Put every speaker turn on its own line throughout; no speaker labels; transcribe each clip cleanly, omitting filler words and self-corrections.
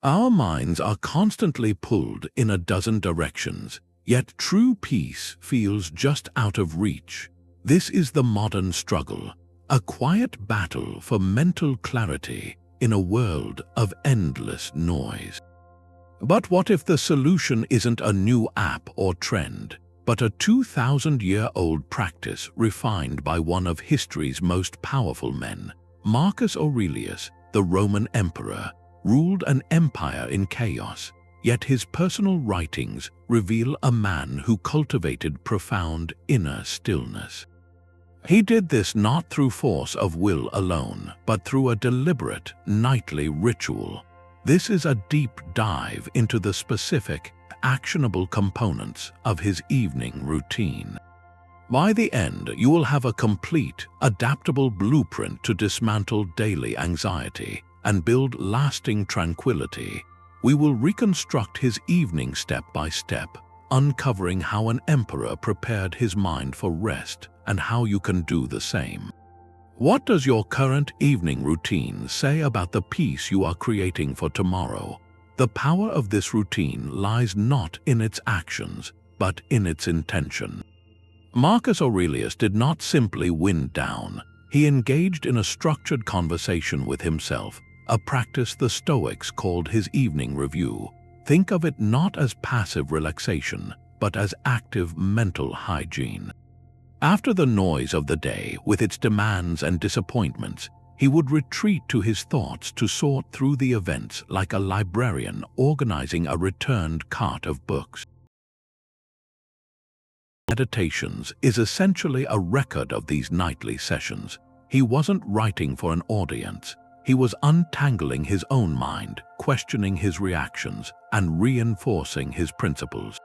Our minds are constantly pulled in a dozen directions, yet true peace feels just out of reach. This is the modern struggle, a quiet battle for mental clarity in a world of endless noise. But what if the solution isn't a new app or trend, but a 2,000-year-old practice refined by one of history's most powerful men? Marcus Aurelius, the Roman emperor, ruled an empire in chaos, yet his personal writings reveal a man who cultivated profound inner stillness. He did this not through force of will alone, but through a deliberate, nightly ritual. This is a deep dive into the specific, actionable components of his evening routine. By the end, you will have a complete, adaptable blueprint to dismantle daily anxiety and build lasting tranquility. We will reconstruct his evening step by step, uncovering how an emperor prepared his mind for rest and how you can do the same. What does your current evening routine say about the peace you are creating for tomorrow? The power of this routine lies not in its actions, but in its intention. Marcus Aurelius did not simply wind down. He engaged in a structured conversation with himself, a practice the Stoics called his evening review. Think of it not as passive relaxation, but as active mental hygiene. After the noise of the day, with its demands and disappointments, he would retreat to his thoughts to sort through the events like a librarian organizing a returned cart of books. Meditations is essentially a record of these nightly sessions. He wasn't writing for an audience. He was untangling his own mind, questioning his reactions, and reinforcing his principles.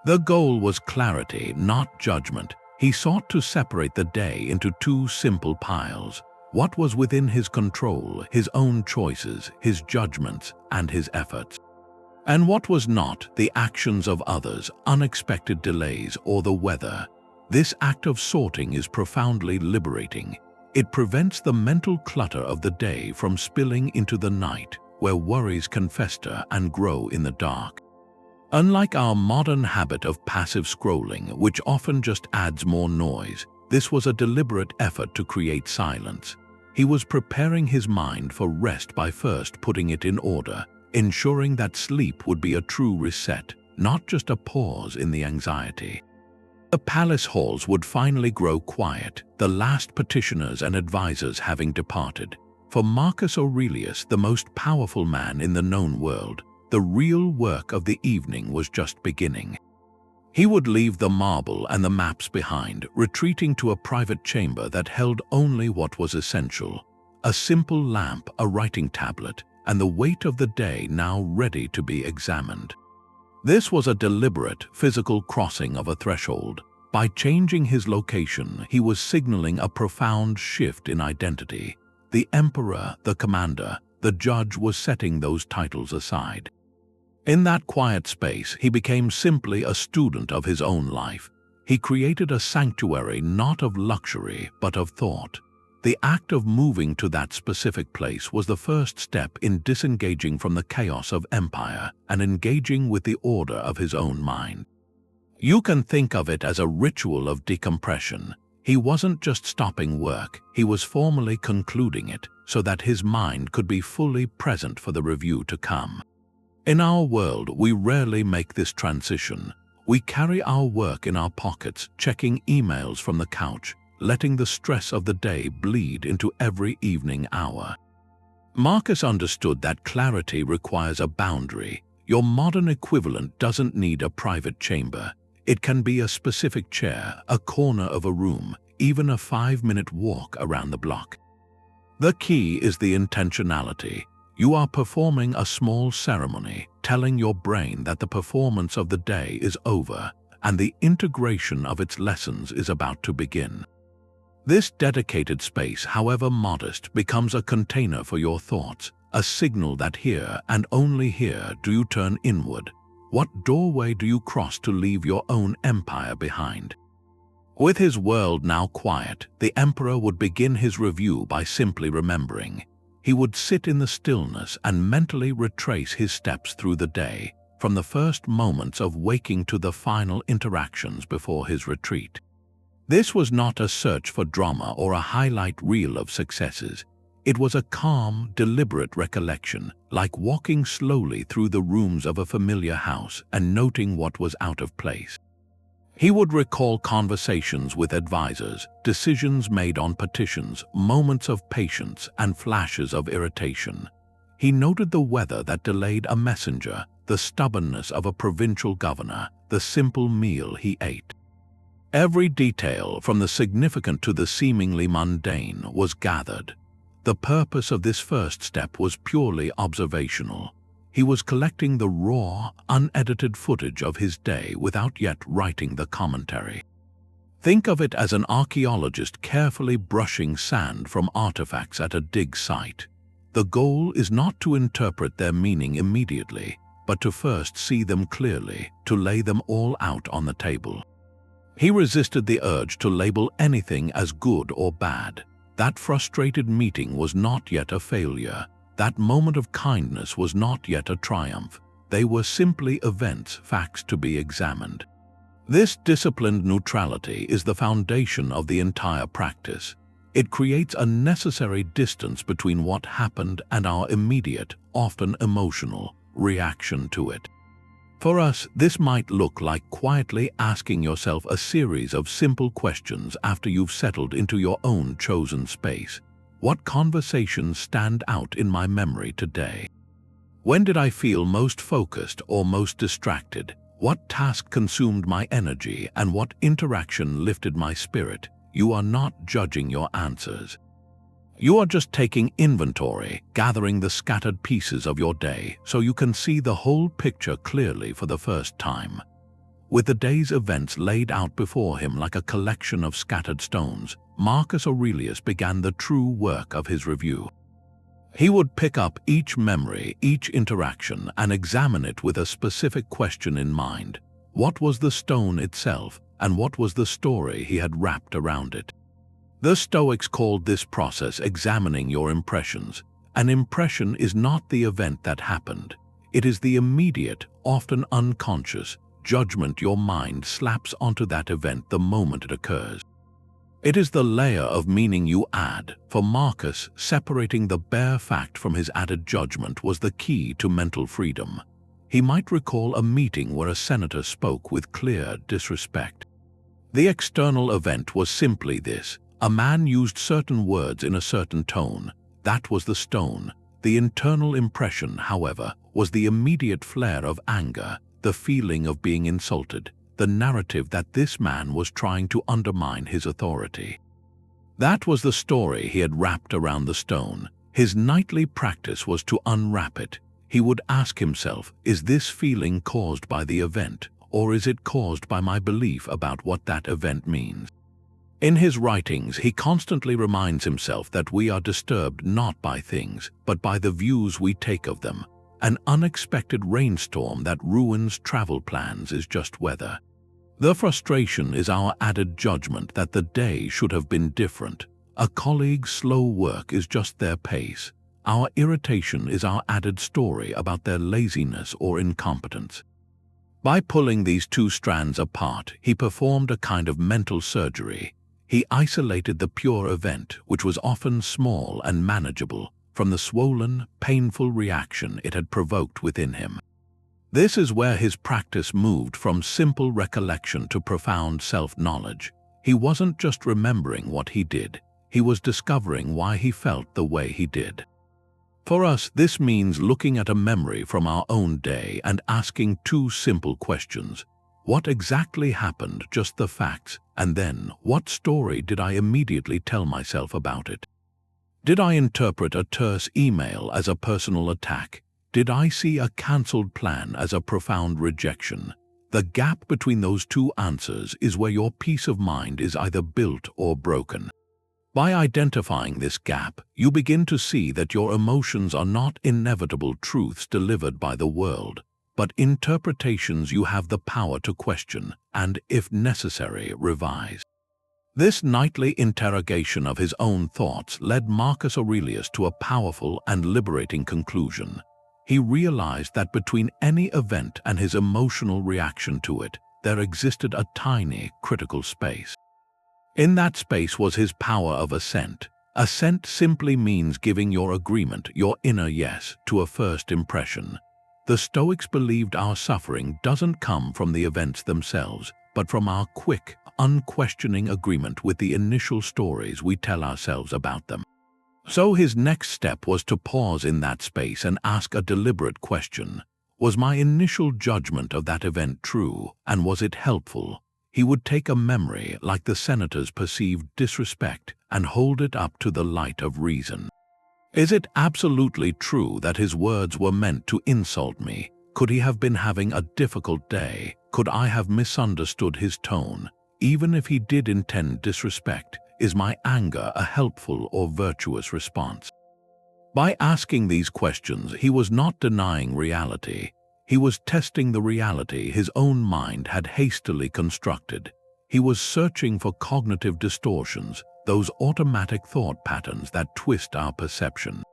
The goal was clarity, not judgment. He sought to separate the day into two simple piles: what was within his control, his own choices, his judgments, and his efforts, and what was not, the actions of others, unexpected delays, or the weather. This act of sorting is profoundly liberating. It prevents the mental clutter of the day from spilling into the night, where worries can fester and grow in the dark. Unlike our modern habit of passive scrolling, which often just adds more noise, this was a deliberate effort to create silence. He was preparing his mind for rest by first putting it in order, ensuring that sleep would be a true reset, not just a pause in the anxiety. The palace halls would finally grow quiet, the last petitioners and advisors having departed. For Marcus Aurelius, the most powerful man in the known world, the real work of the evening was just beginning. He would leave the marble and the maps behind, retreating to a private chamber that held only what was essential: a simple lamp, a writing tablet, and the weight of the day now ready to be examined. This was a deliberate, physical crossing of a threshold. By changing his location, he was signaling a profound shift in identity. The emperor, the commander, the judge was setting those titles aside. In that quiet space, he became simply a student of his own life. He created a sanctuary not of luxury, but of thought. The act of moving to that specific place was the first step in disengaging from the chaos of empire and engaging with the order of his own mind. You can think of it as a ritual of decompression. He wasn't just stopping work, he was formally concluding it so that his mind could be fully present for the review to come. In our world, we rarely make this transition. We carry our work in our pockets, checking emails from the couch, letting the stress of the day bleed into every evening hour. Marcus understood that clarity requires a boundary. Your modern equivalent doesn't need a private chamber. It can be a specific chair, a corner of a room, even a 5-minute walk around the block. The key is the intentionality. You are performing a small ceremony, telling your brain that the performance of the day is over and the integration of its lessons is about to begin. This dedicated space, however modest, becomes a container for your thoughts, a signal that here and only here do you turn inward. What doorway do you cross to leave your own empire behind? With his world now quiet, the emperor would begin his review by simply remembering. He would sit in the stillness and mentally retrace his steps through the day, from the first moments of waking to the final interactions before his retreat. This was not a search for drama or a highlight reel of successes. It was a calm, deliberate recollection, like walking slowly through the rooms of a familiar house and noting what was out of place. He would recall conversations with advisors, decisions made on petitions, moments of patience, and flashes of irritation. He noted the weather that delayed a messenger, the stubbornness of a provincial governor, the simple meal he ate. Every detail, from the significant to the seemingly mundane, was gathered. The purpose of this first step was purely observational. He was collecting the raw, unedited footage of his day without yet writing the commentary. Think of it as an archaeologist carefully brushing sand from artifacts at a dig site. The goal is not to interpret their meaning immediately, but to first see them clearly, to lay them all out on the table. He resisted the urge to label anything as good or bad. That frustrated meeting was not yet a failure. That moment of kindness was not yet a triumph. They were simply events, facts to be examined. This disciplined neutrality is the foundation of the entire practice. It creates a necessary distance between what happened and our immediate, often emotional, reaction to it. For us, this might look like quietly asking yourself a series of simple questions after you've settled into your own chosen space. What conversations stand out in my memory today? When did I feel most focused or most distracted? What task consumed my energy and what interaction lifted my spirit? You are not judging your answers. You are just taking inventory, gathering the scattered pieces of your day so you can see the whole picture clearly for the first time. With the day's events laid out before him like a collection of scattered stones, Marcus Aurelius began the true work of his review. He would pick up each memory, each interaction, and examine it with a specific question in mind. What was the stone itself, and what was the story he had wrapped around it? The Stoics called this process examining your impressions. An impression is not the event that happened. It is the immediate, often unconscious, judgment your mind slaps onto that event the moment it occurs. It is the layer of meaning you add. For Marcus, separating the bare fact from his added judgment was the key to mental freedom. He might recall a meeting where a senator spoke with clear disrespect. The external event was simply this: a man used certain words in a certain tone. That was the stone. The internal impression, however, was the immediate flare of anger, the feeling of being insulted, the narrative that this man was trying to undermine his authority. That was the story he had wrapped around the stone. His nightly practice was to unwrap it. He would ask himself, is this feeling caused by the event, or is it caused by my belief about what that event means? In his writings, he constantly reminds himself that we are disturbed not by things, but by the views we take of them. An unexpected rainstorm that ruins travel plans is just weather. The frustration is our added judgment that the day should have been different. A colleague's slow work is just their pace. Our irritation is our added story about their laziness or incompetence. By pulling these two strands apart, he performed a kind of mental surgery. He isolated the pure event, which was often small and manageable, from the swollen, painful reaction it had provoked within him. This is where his practice moved from simple recollection to profound self-knowledge. He wasn't just remembering what he did, he was discovering why he felt the way he did. For us, this means looking at a memory from our own day and asking two simple questions. What exactly happened, just the facts, and then, what story did I immediately tell myself about it? Did I interpret a terse email as a personal attack? Did I see a cancelled plan as a profound rejection? The gap between those two answers is where your peace of mind is either built or broken. By identifying this gap, you begin to see that your emotions are not inevitable truths delivered by the world, but interpretations you have the power to question and, if necessary, revise. This nightly interrogation of his own thoughts led Marcus Aurelius to a powerful and liberating conclusion. He realized that between any event and his emotional reaction to it, there existed a tiny, critical space. In that space was his power of assent. Assent simply means giving your agreement, your inner yes, to a first impression. The Stoics believed our suffering doesn't come from the events themselves, but from our quick, unquestioning agreement with the initial stories we tell ourselves about them. So his next step was to pause in that space and ask a deliberate question. Was my initial judgment of that event true, and was it helpful? He would take a memory like the senator's perceived disrespect and hold it up to the light of reason. Is it absolutely true that his words were meant to insult me? Could he have been having a difficult day? Could I have misunderstood his tone? Even if he did intend disrespect, is my anger a helpful or virtuous response? By asking these questions, he was not denying reality. He was testing the reality his own mind had hastily constructed. He was searching for cognitive distortions, those automatic thought patterns that twist our perception.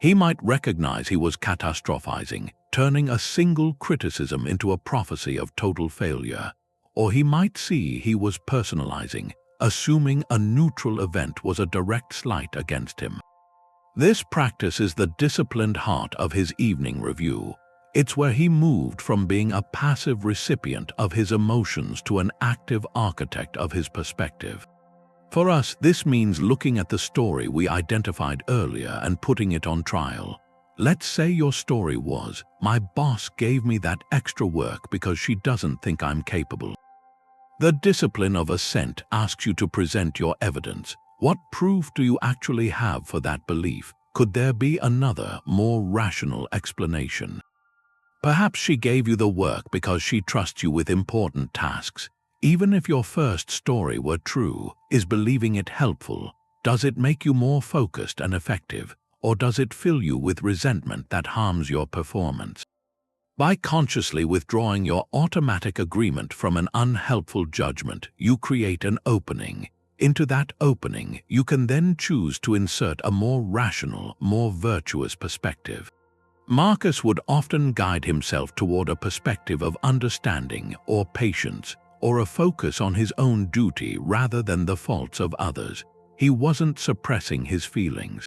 He might recognize he was catastrophizing, turning a single criticism into a prophecy of total failure. Or he might see he was personalizing, assuming a neutral event was a direct slight against him. This practice is the disciplined heart of his evening review. It's where he moved from being a passive recipient of his emotions to an active architect of his perspective. For us, this means looking at the story we identified earlier and putting it on trial. Let's say your story was, "My boss gave me that extra work because she doesn't think I'm capable." The discipline of assent asks you to present your evidence. What proof do you actually have for that belief? Could there be another, more rational explanation? Perhaps she gave you the work because she trusts you with important tasks. Even if your first story were true, is believing it helpful? Does it make you more focused and effective? Or does it fill you with resentment that harms your performance? By consciously withdrawing your automatic agreement from an unhelpful judgment, you create an opening. Into that opening, you can then choose to insert a more rational, more virtuous perspective. Marcus would often guide himself toward a perspective of understanding or patience, or a focus on his own duty rather than the faults of others. He wasn't suppressing his feelings.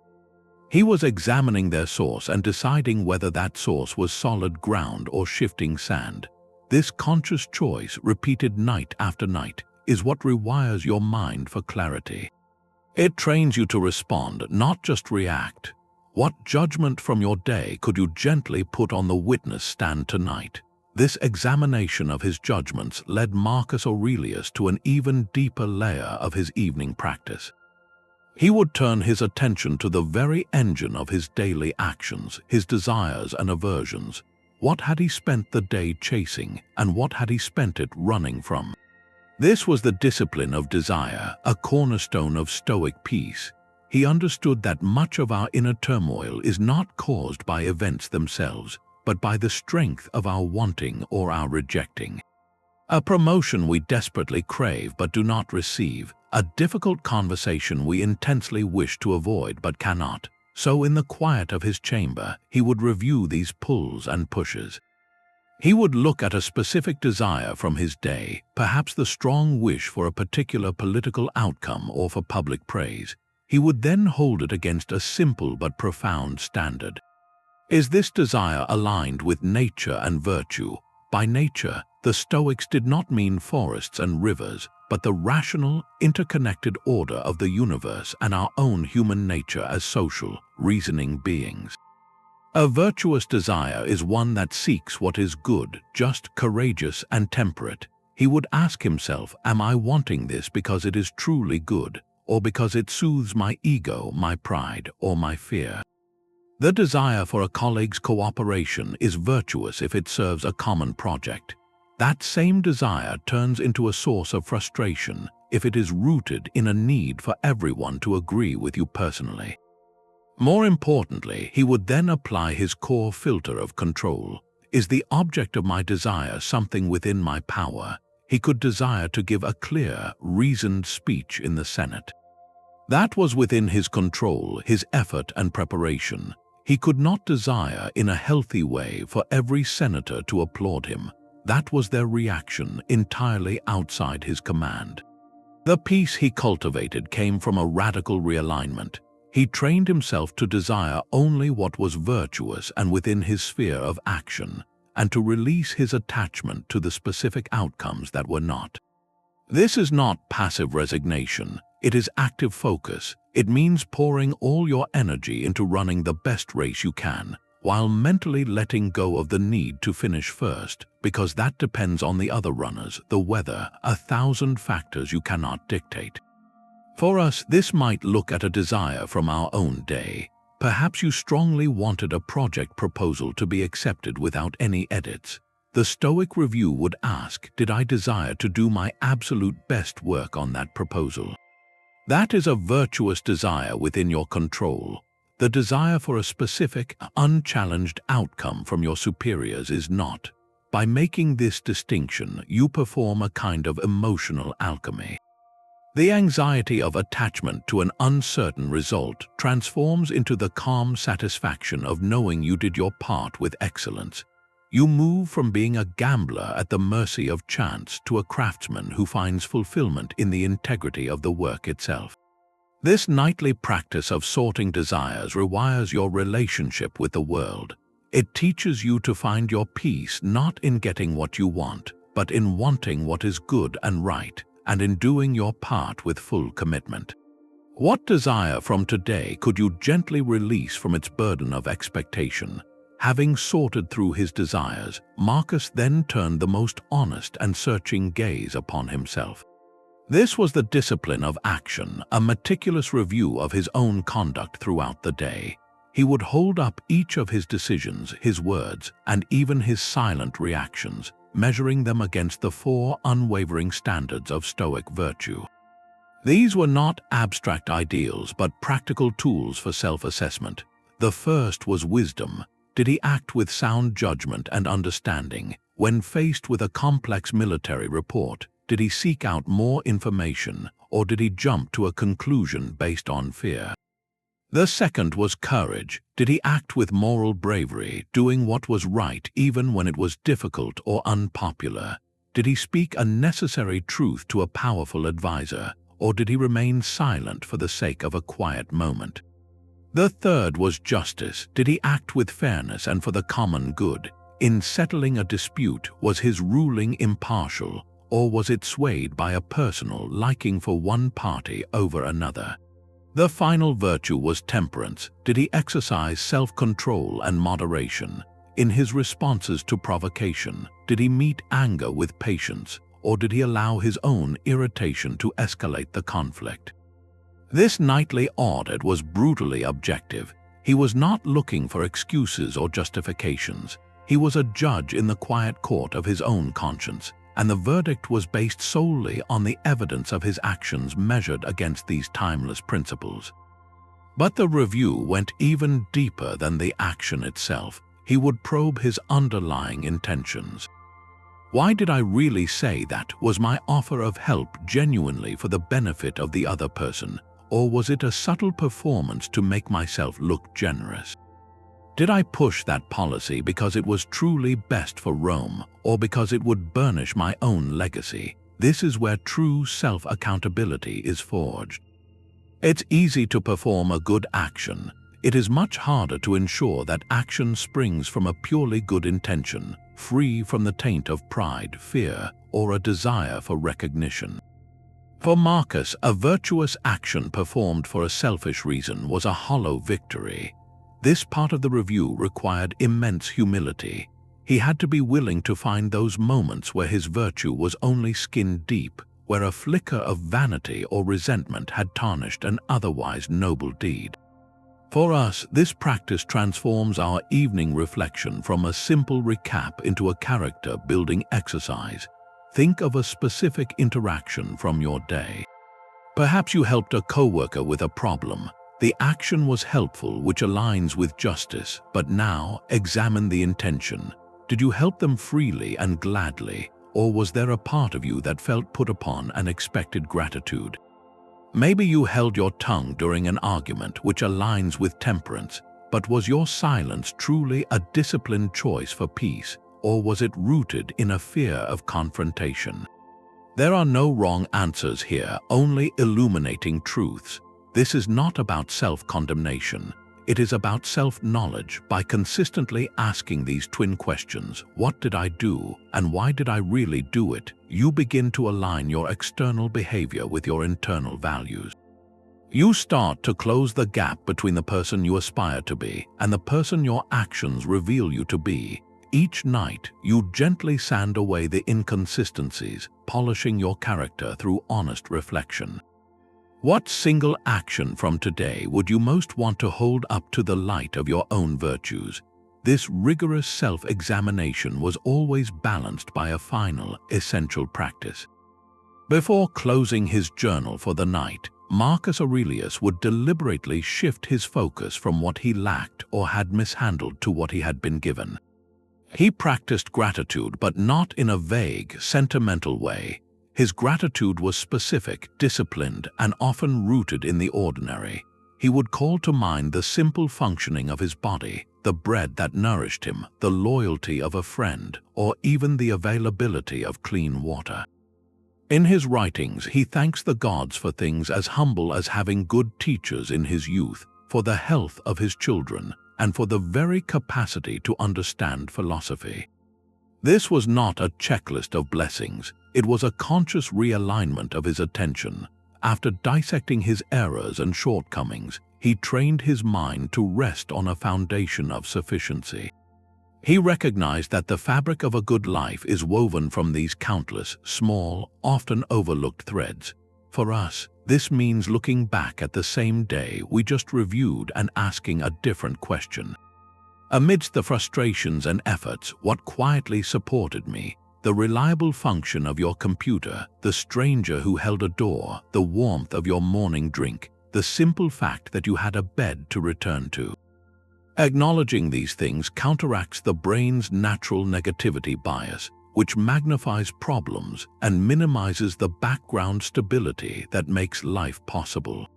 He was examining their source and deciding whether that source was solid ground or shifting sand. This conscious choice, repeated night after night, is what rewires your mind for clarity. It trains you to respond, not just react. What judgment from your day could you gently put on the witness stand tonight? This examination of his judgments led Marcus Aurelius to an even deeper layer of his evening practice. He would turn his attention to the very engine of his daily actions, his desires and aversions. What had he spent the day chasing, and what had he spent it running from? This was the discipline of desire, a cornerstone of Stoic peace. He understood that much of our inner turmoil is not caused by events themselves, but by the strength of our wanting or our rejecting. A promotion we desperately crave but do not receive, a difficult conversation we intensely wish to avoid but cannot. So in the quiet of his chamber, he would review these pulls and pushes. He would look at a specific desire from his day, perhaps the strong wish for a particular political outcome or for public praise. He would then hold it against a simple but profound standard. Is this desire aligned with nature and virtue? By nature, the Stoics did not mean forests and rivers, but the rational, interconnected order of the universe and our own human nature as social, reasoning beings. A virtuous desire is one that seeks what is good, just, courageous, and temperate. He would ask himself, am I wanting this because it is truly good, or because it soothes my ego, my pride, or my fear? The desire for a colleague's cooperation is virtuous if it serves a common project. That same desire turns into a source of frustration if it is rooted in a need for everyone to agree with you personally. More importantly, he would then apply his core filter of control. Is the object of my desire something within my power? he could desire to give a clear, reasoned speech in the Senate. That was within his control, his effort and preparation. He could not desire in a healthy way for every senator to applaud him. That was their reaction, entirely outside his command. The peace he cultivated came from a radical realignment. He trained himself to desire only what was virtuous and within his sphere of action, and to release his attachment to the specific outcomes that were not. This is not passive resignation. It is active focus. It means pouring all your energy into running the best race you can, while mentally letting go of the need to finish first, because that depends on the other runners, the weather, 1,000 factors you cannot dictate. For us, this might look at a desire from our own day. Perhaps you strongly wanted a project proposal to be accepted without any edits. The Stoic review would ask, did I desire to do my absolute best work on that proposal? That is a virtuous desire within your control. The desire for a specific, unchallenged outcome from your superiors is not. By making this distinction, you perform a kind of emotional alchemy. The anxiety of attachment to an uncertain result transforms into the calm satisfaction of knowing you did your part with excellence. You move from being a gambler at the mercy of chance to a craftsman who finds fulfillment in the integrity of the work itself. This nightly practice of sorting desires rewires your relationship with the world. It teaches you to find your peace not in getting what you want, but in wanting what is good and right, and in doing your part with full commitment. What desire from today could you gently release from its burden of expectation? Having sorted through his desires, Marcus then turned the most honest and searching gaze upon himself. This was the discipline of action, a meticulous review of his own conduct throughout the day. He would hold up each of his decisions, his words, and even his silent reactions, measuring them against the 4 unwavering standards of Stoic virtue. These were not abstract ideals, but practical tools for self-assessment. The first was wisdom. Did he act with sound judgment and understanding? When faced with a complex military report, did he seek out more information, or did he jump to a conclusion based on fear? The second was courage. Did he act with moral bravery, doing what was right even when it was difficult or unpopular? Did he speak a necessary truth to a powerful advisor, or did he remain silent for the sake of a quiet moment? The third was justice. Did he act with fairness and for the common good? In settling a dispute, was his ruling impartial, or was it swayed by a personal liking for one party over another? The final virtue was temperance. Did he exercise self-control and moderation? In his responses to provocation, did he meet anger with patience, or did he allow his own irritation to escalate the conflict? This nightly audit was brutally objective. He was not looking for excuses or justifications. He was a judge in the quiet court of his own conscience, and the verdict was based solely on the evidence of his actions measured against these timeless principles. But the review went even deeper than the action itself. He would probe his underlying intentions. Why did I really say that? Was my offer of help genuinely for the benefit of the other person, or was it a subtle performance to make myself look generous? Did I push that policy because it was truly best for Rome, or because it would burnish my own legacy? This is where true self-accountability is forged. It's easy to perform a good action. It is much harder to ensure that action springs from a purely good intention, free from the taint of pride, fear, or a desire for recognition. For Marcus, a virtuous action performed for a selfish reason was a hollow victory. This part of the review required immense humility. He had to be willing to find those moments where his virtue was only skin deep, where a flicker of vanity or resentment had tarnished an otherwise noble deed. For us, this practice transforms our evening reflection from a simple recap into a character-building exercise. Think of a specific interaction from your day. Perhaps you helped a coworker with a problem. The action was helpful, which aligns with justice, but now examine the intention. Did you help them freely and gladly, or was there a part of you that felt put upon and expected gratitude? Maybe you held your tongue during an argument which aligns with temperance, but was your silence truly a disciplined choice for peace, or was it rooted in a fear of confrontation? There are no wrong answers here, only illuminating truths. This is not about self-condemnation. It is about self-knowledge. By consistently asking these twin questions, what did I do and why did I really do it, you begin to align your external behavior with your internal values. You start to close the gap between the person you aspire to be and the person your actions reveal you to be. Each night, you gently sand away the inconsistencies, polishing your character through honest reflection. What single action from today would you most want to hold up to the light of your own virtues? This rigorous self-examination was always balanced by a final, essential practice. Before closing his journal for the night, Marcus Aurelius would deliberately shift his focus from what he lacked or had mishandled to what he had been given. He practiced gratitude, but not in a vague, sentimental way. His gratitude was specific, disciplined, and often rooted in the ordinary. He would call to mind the simple functioning of his body, the bread that nourished him, the loyalty of a friend, or even the availability of clean water. In his writings, he thanks the gods for things as humble as having good teachers in his youth, for the health of his children, and for the very capacity to understand philosophy. This was not a checklist of blessings. It was a conscious realignment of his attention. After dissecting his errors and shortcomings, he trained his mind to rest on a foundation of sufficiency. He recognized that the fabric of a good life is woven from these countless, small, often overlooked threads. For us, this means looking back at the same day we just reviewed and asking a different question. Amidst the frustrations and efforts, what quietly supported me? The reliable function of your computer, the stranger who held a door, the warmth of your morning drink, the simple fact that you had a bed to return to. Acknowledging these things counteracts the brain's natural negativity bias, which magnifies problems and minimizes the background stability that makes life possible.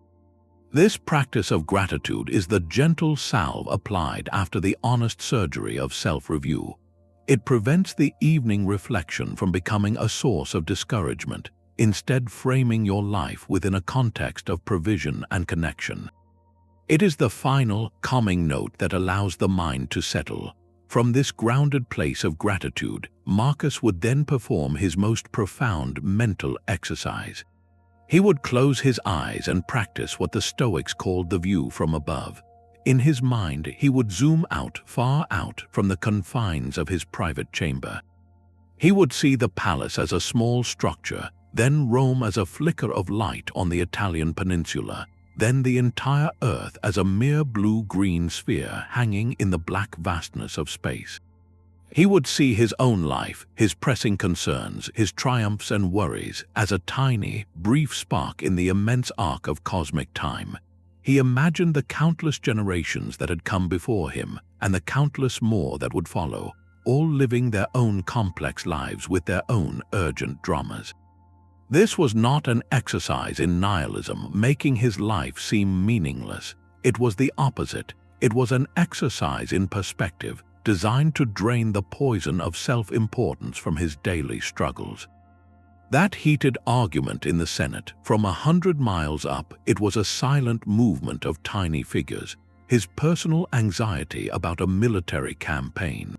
This practice of gratitude is the gentle salve applied after the honest surgery of self-review. It prevents the evening reflection from becoming a source of discouragement, instead framing your life within a context of provision and connection. It is the final, calming note that allows the mind to settle. From this grounded place of gratitude, Marcus would then perform his most profound mental exercise. He would close his eyes and practice what the Stoics called the view from above. In his mind, he would zoom out, far out from the confines of his private chamber. He would see the palace as a small structure, then Rome as a flicker of light on the Italian peninsula, then the entire earth as a mere blue-green sphere hanging in the black vastness of space. He would see his own life, his pressing concerns, his triumphs and worries as a tiny, brief spark in the immense arc of cosmic time. He imagined the countless generations that had come before him and the countless more that would follow, all living their own complex lives with their own urgent dramas. This was not an exercise in nihilism, making his life seem meaningless. It was the opposite. It was an exercise in perspective, designed to drain the poison of self-importance from his daily struggles. That heated argument in the Senate, from 100 miles up, it was a silent movement of tiny figures, his personal anxiety about a military campaign.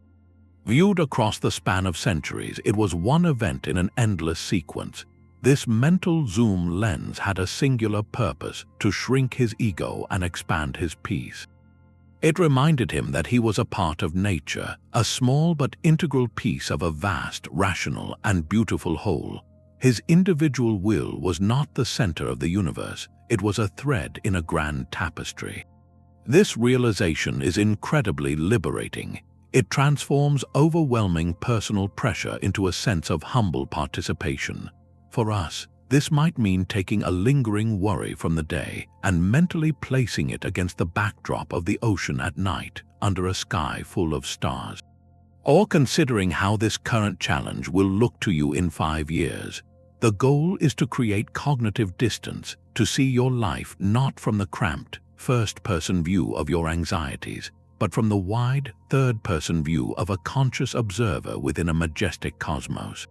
Viewed across the span of centuries, it was one event in an endless sequence. This mental zoom lens had a singular purpose: to shrink his ego and expand his peace. It reminded him that he was a part of nature, a small but integral piece of a vast, rational, and beautiful whole. His individual will was not the center of the universe, it was a thread in a grand tapestry. This realization is incredibly liberating. It transforms overwhelming personal pressure into a sense of humble participation. For us, this might mean taking a lingering worry from the day and mentally placing it against the backdrop of the ocean at night, under a sky full of stars. or considering how this current challenge will look to you in 5 years. The goal is to create cognitive distance, to see your life not from the cramped, first-person view of your anxieties, but from the wide, third-person view of a conscious observer within a majestic cosmos.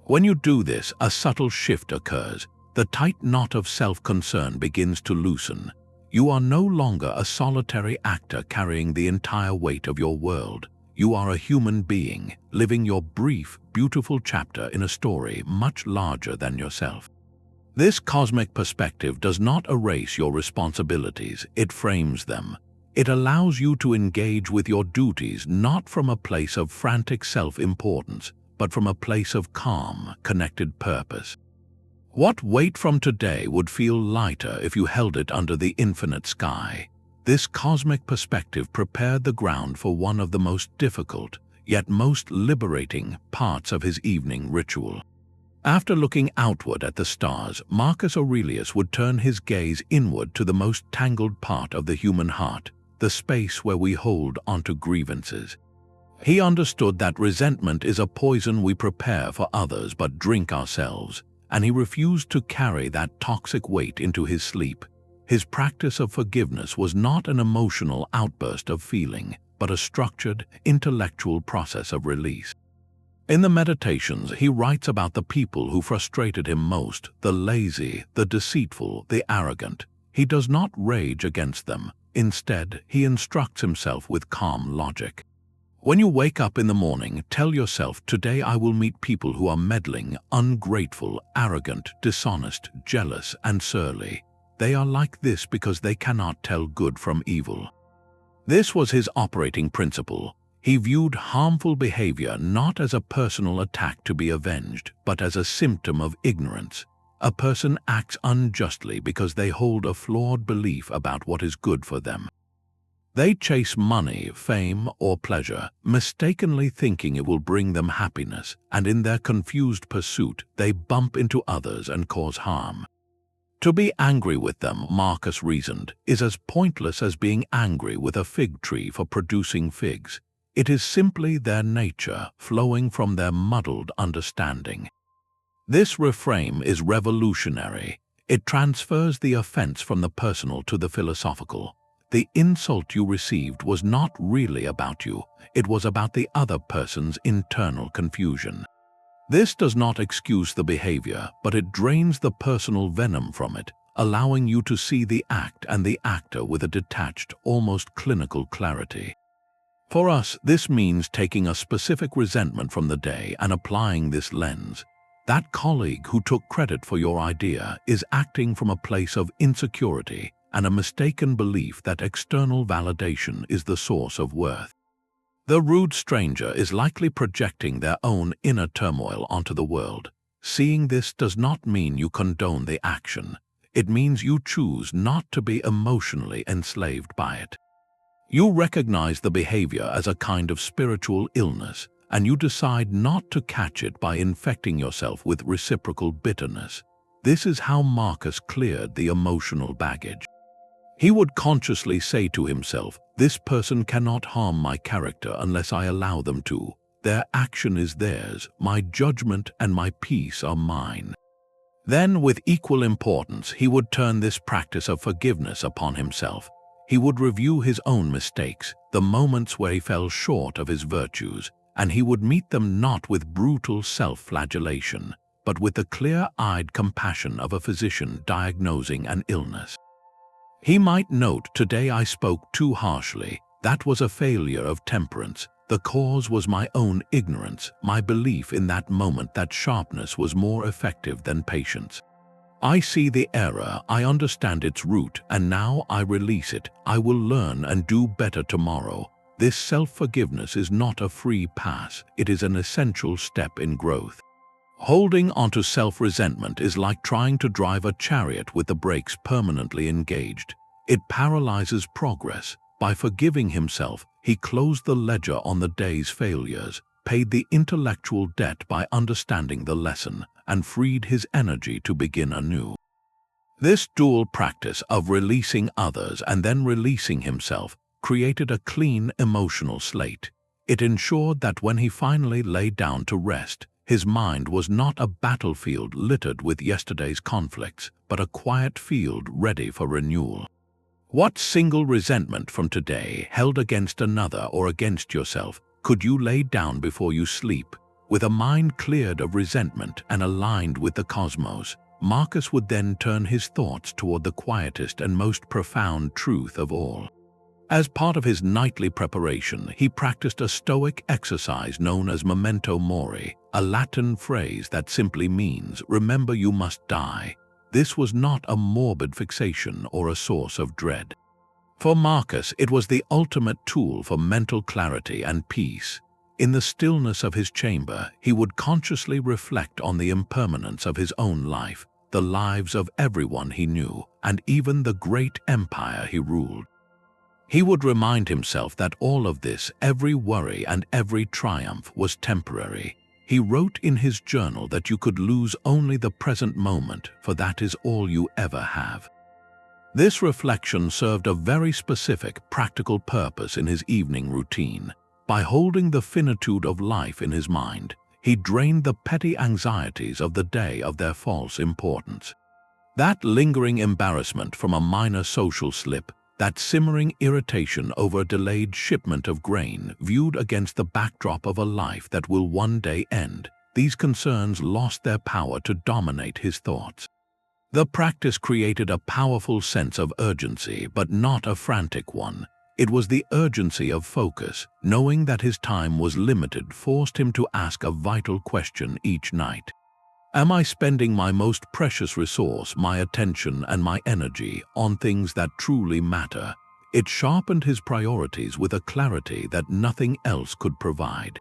When you do this, a subtle shift occurs. The tight knot of self-concern begins to loosen. You are no longer a solitary actor carrying the entire weight of your world. You are a human being, living your brief, beautiful chapter in a story much larger than yourself. This cosmic perspective does not erase your responsibilities, it frames them. It allows you to engage with your duties not from a place of frantic self-importance, but from a place of calm, connected purpose. What weight from today would feel lighter if you held it under the infinite sky? This cosmic perspective prepared the ground for one of the most difficult, yet most liberating, parts of his evening ritual. After looking outward at the stars, Marcus Aurelius would turn his gaze inward to the most tangled part of the human heart, the space where we hold onto grievances. He understood that resentment is a poison we prepare for others but drink ourselves, and he refused to carry that toxic weight into his sleep. His practice of forgiveness was not an emotional outburst of feeling, but a structured, intellectual process of release. In the Meditations, he writes about the people who frustrated him most, the lazy, the deceitful, the arrogant. He does not rage against them. Instead, he instructs himself with calm logic. When you wake up in the morning, tell yourself, today I will meet people who are meddling, ungrateful, arrogant, dishonest, jealous, and surly. They are like this because they cannot tell good from evil. This was his operating principle. He viewed harmful behavior not as a personal attack to be avenged, but as a symptom of ignorance. A person acts unjustly because they hold a flawed belief about what is good for them. They chase money, fame, or pleasure, mistakenly thinking it will bring them happiness, and in their confused pursuit, they bump into others and cause harm. To be angry with them, Marcus reasoned, is as pointless as being angry with a fig tree for producing figs. It is simply their nature flowing from their muddled understanding. This reframe is revolutionary. It transfers the offense from the personal to the philosophical. The insult you received was not really about you. It was about the other person's internal confusion. This does not excuse the behavior, but it drains the personal venom from it, allowing you to see the act and the actor with a detached, almost clinical clarity. For us, this means taking a specific resentment from the day and applying this lens. That colleague who took credit for your idea is acting from a place of insecurity and a mistaken belief that external validation is the source of worth. The rude stranger is likely projecting their own inner turmoil onto the world. Seeing this does not mean you condone the action. It means you choose not to be emotionally enslaved by it. You recognize the behavior as a kind of spiritual illness, and you decide not to catch it by infecting yourself with reciprocal bitterness. This is how Marcus cleared the emotional baggage. He would consciously say to himself, this person cannot harm my character unless I allow them to. Their action is theirs, my judgment and my peace are mine. Then, with equal importance, he would turn this practice of forgiveness upon himself. He would review his own mistakes, the moments where he fell short of his virtues, and he would meet them not with brutal self-flagellation, but with the clear-eyed compassion of a physician diagnosing an illness. He might note, today I spoke too harshly. That was a failure of temperance. The cause was my own ignorance, my belief in that moment that sharpness was more effective than patience. I see the error, I understand its root, and now I release it. I will learn and do better tomorrow. This self-forgiveness is not a free pass. It is an essential step in growth. Holding onto self-resentment is like trying to drive a chariot with the brakes permanently engaged. It paralyzes progress. By forgiving himself, he closed the ledger on the day's failures, paid the intellectual debt by understanding the lesson, and freed his energy to begin anew. This dual practice of releasing others and then releasing himself created a clean emotional slate. It ensured that when he finally lay down to rest, his mind was not a battlefield littered with yesterday's conflicts, but a quiet field ready for renewal. What single resentment from today, held against another or against yourself, could you lay down before you sleep? With a mind cleared of resentment and aligned with the cosmos, Marcus would then turn his thoughts toward the quietest and most profound truth of all. As part of his nightly preparation, he practiced a Stoic exercise known as Memento Mori, a Latin phrase that simply means, remember you must die. This was not a morbid fixation or a source of dread. For Marcus, it was the ultimate tool for mental clarity and peace. In the stillness of his chamber, he would consciously reflect on the impermanence of his own life, the lives of everyone he knew, and even the great empire he ruled. He would remind himself that all of this, every worry and every triumph, was temporary. He wrote in his journal that you could lose only the present moment, for that is all you ever have. This reflection served a very specific, practical purpose in his evening routine. By holding the finitude of life in his mind, he drained the petty anxieties of the day of their false importance. That lingering embarrassment from a minor social slip, that simmering irritation over a delayed shipment of grain viewed against the backdrop of a life that will one day end, these concerns lost their power to dominate his thoughts. The practice created a powerful sense of urgency, but not a frantic one. It was the urgency of focus. Knowing that his time was limited forced him to ask a vital question each night. Am I spending my most precious resource, my attention and my energy, on things that truly matter? It sharpened his priorities with a clarity that nothing else could provide.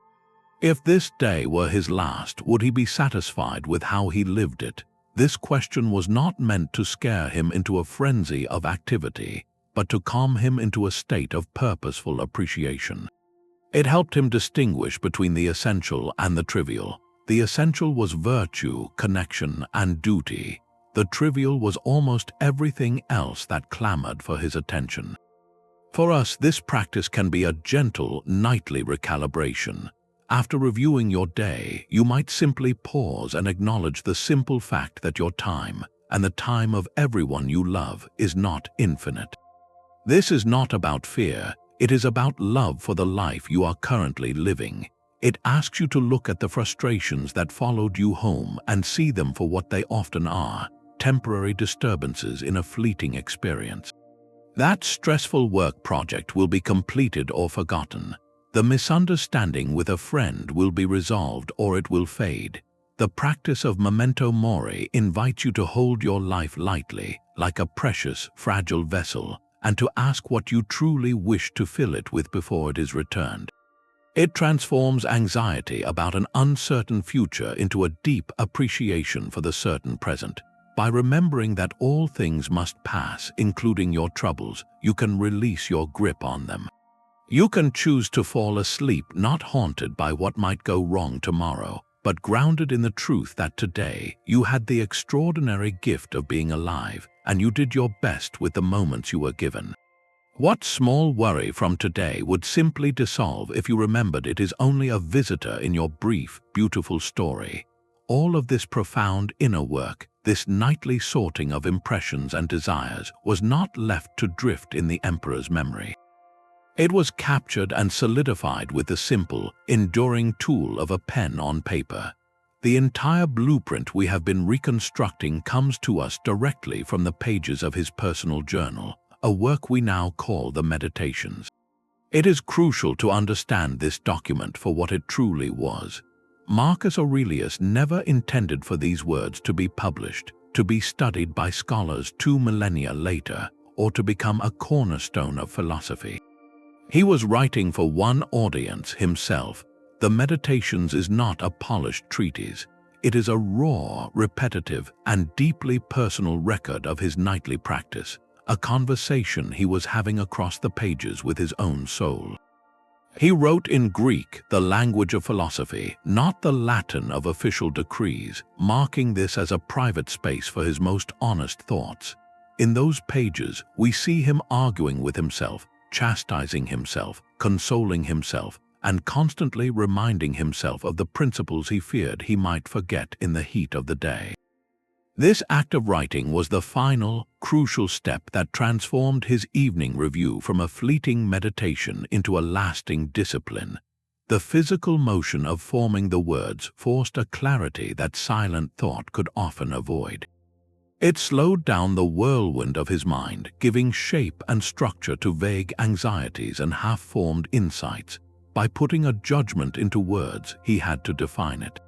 If this day were his last, would he be satisfied with how he lived it? This question was not meant to scare him into a frenzy of activity, but to calm him into a state of purposeful appreciation. It helped him distinguish between the essential and the trivial. The essential was virtue, connection, and duty. The trivial was almost everything else that clamored for his attention. For us, this practice can be a gentle, nightly recalibration. After reviewing your day, you might simply pause and acknowledge the simple fact that your time, and the time of everyone you love, is not infinite. This is not about fear, it is about love for the life you are currently living. It asks you to look at the frustrations that followed you home and see them for what they often are, temporary disturbances in a fleeting experience. That stressful work project will be completed or forgotten. The misunderstanding with a friend will be resolved or it will fade. The practice of Memento Mori invites you to hold your life lightly, like a precious, fragile vessel, and to ask what you truly wish to fill it with before it is returned. It transforms anxiety about an uncertain future into a deep appreciation for the certain present. By remembering that all things must pass, including your troubles, you can release your grip on them. You can choose to fall asleep not haunted by what might go wrong tomorrow, but grounded in the truth that today you had the extraordinary gift of being alive, and you did your best with the moments you were given. What small worry from today would simply dissolve if you remembered it is only a visitor in your brief, beautiful story? All of this profound inner work, this nightly sorting of impressions and desires, was not left to drift in the emperor's memory. It was captured and solidified with the simple, enduring tool of a pen on paper. The entire blueprint we have been reconstructing comes to us directly from the pages of his personal journal, a work we now call the Meditations. It is crucial to understand this document for what it truly was. Marcus Aurelius never intended for these words to be published, to be studied by scholars 2 millennia later, or to become a cornerstone of philosophy. He was writing for one audience, himself. The Meditations is not a polished treatise. It is a raw, repetitive, and deeply personal record of his nightly practice, a conversation he was having across the pages with his own soul. He wrote in Greek, the language of philosophy, not the Latin of official decrees, marking this as a private space for his most honest thoughts. In those pages, we see him arguing with himself, chastising himself, consoling himself, and constantly reminding himself of the principles he feared he might forget in the heat of the day. This act of writing was the final, crucial step that transformed his evening review from a fleeting meditation into a lasting discipline. The physical motion of forming the words forced a clarity that silent thought could often avoid. It slowed down the whirlwind of his mind, giving shape and structure to vague anxieties and half-formed insights. By putting a judgment into words, he had to define it.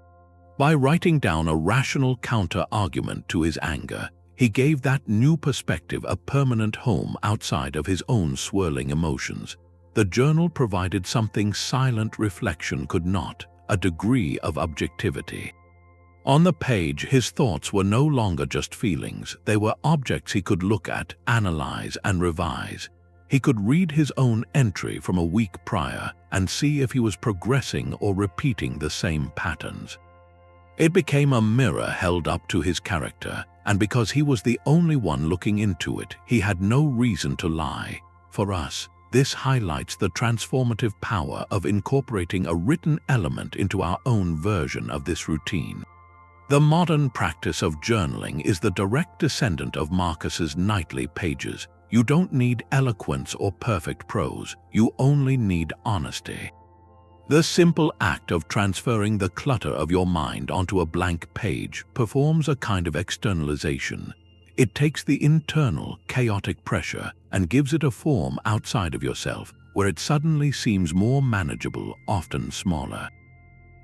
By writing down a rational counter-argument to his anger, he gave that new perspective a permanent home outside of his own swirling emotions. The journal provided something silent reflection could not, a degree of objectivity. On the page, his thoughts were no longer just feelings, they were objects he could look at, analyze, and revise. He could read his own entry from a week prior and see if he was progressing or repeating the same patterns. It became a mirror held up to his character, and because he was the only one looking into it, he had no reason to lie. For us, this highlights the transformative power of incorporating a written element into our own version of this routine. The modern practice of journaling is the direct descendant of Marcus's nightly pages. You don't need eloquence or perfect prose, you only need honesty. The simple act of transferring the clutter of your mind onto a blank page performs a kind of externalization. It takes the internal, chaotic pressure and gives it a form outside of yourself, where it suddenly seems more manageable, often smaller.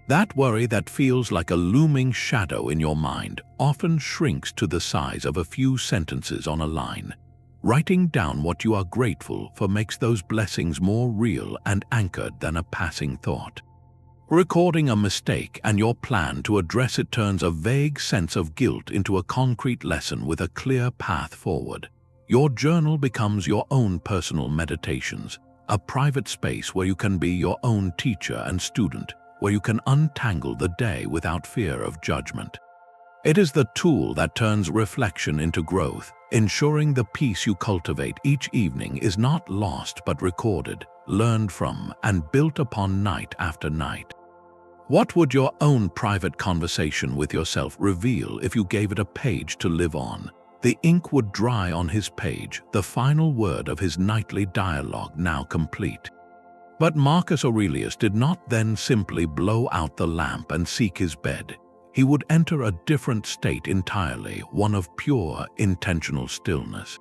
That worry that feels like a looming shadow in your mind often shrinks to the size of a few sentences on a line. Writing down what you are grateful for makes those blessings more real and anchored than a passing thought. Recording a mistake and your plan to address it turns a vague sense of guilt into a concrete lesson with a clear path forward. Your journal becomes your own personal meditations, a private space where you can be your own teacher and student, where you can untangle the day without fear of judgment. It is the tool that turns reflection into growth, ensuring the peace you cultivate each evening is not lost but recorded, learned from, and built upon night after night. What would your own private conversation with yourself reveal if you gave it a page to live on? The ink would dry on his page, the final word of his nightly dialogue now complete. But Marcus Aurelius did not then simply blow out the lamp and seek his bed. He would enter a different state entirely, one of pure, intentional stillness.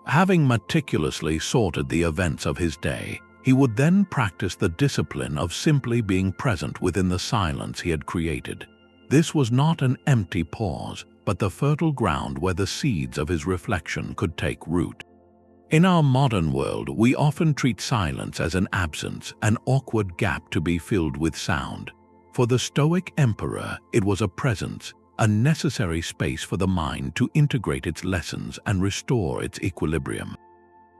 Having meticulously sorted the events of his day, he would then practice the discipline of simply being present within the silence he had created. This was not an empty pause, but the fertile ground where the seeds of his reflection could take root. In our modern world, we often treat silence as an absence, an awkward gap to be filled with sound. For the Stoic emperor, it was a presence, a necessary space for the mind to integrate its lessons and restore its equilibrium.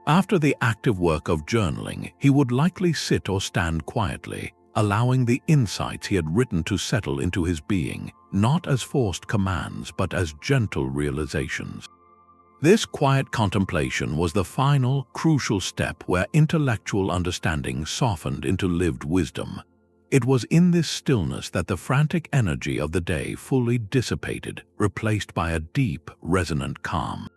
After the active work of journaling, he would likely sit or stand quietly, allowing the insights he had written to settle into his being, not as forced commands but as gentle realizations. This quiet contemplation was the final, crucial step where intellectual understanding softened into lived wisdom. It was in this stillness that the frantic energy of the day fully dissipated, replaced by a deep, resonant calm.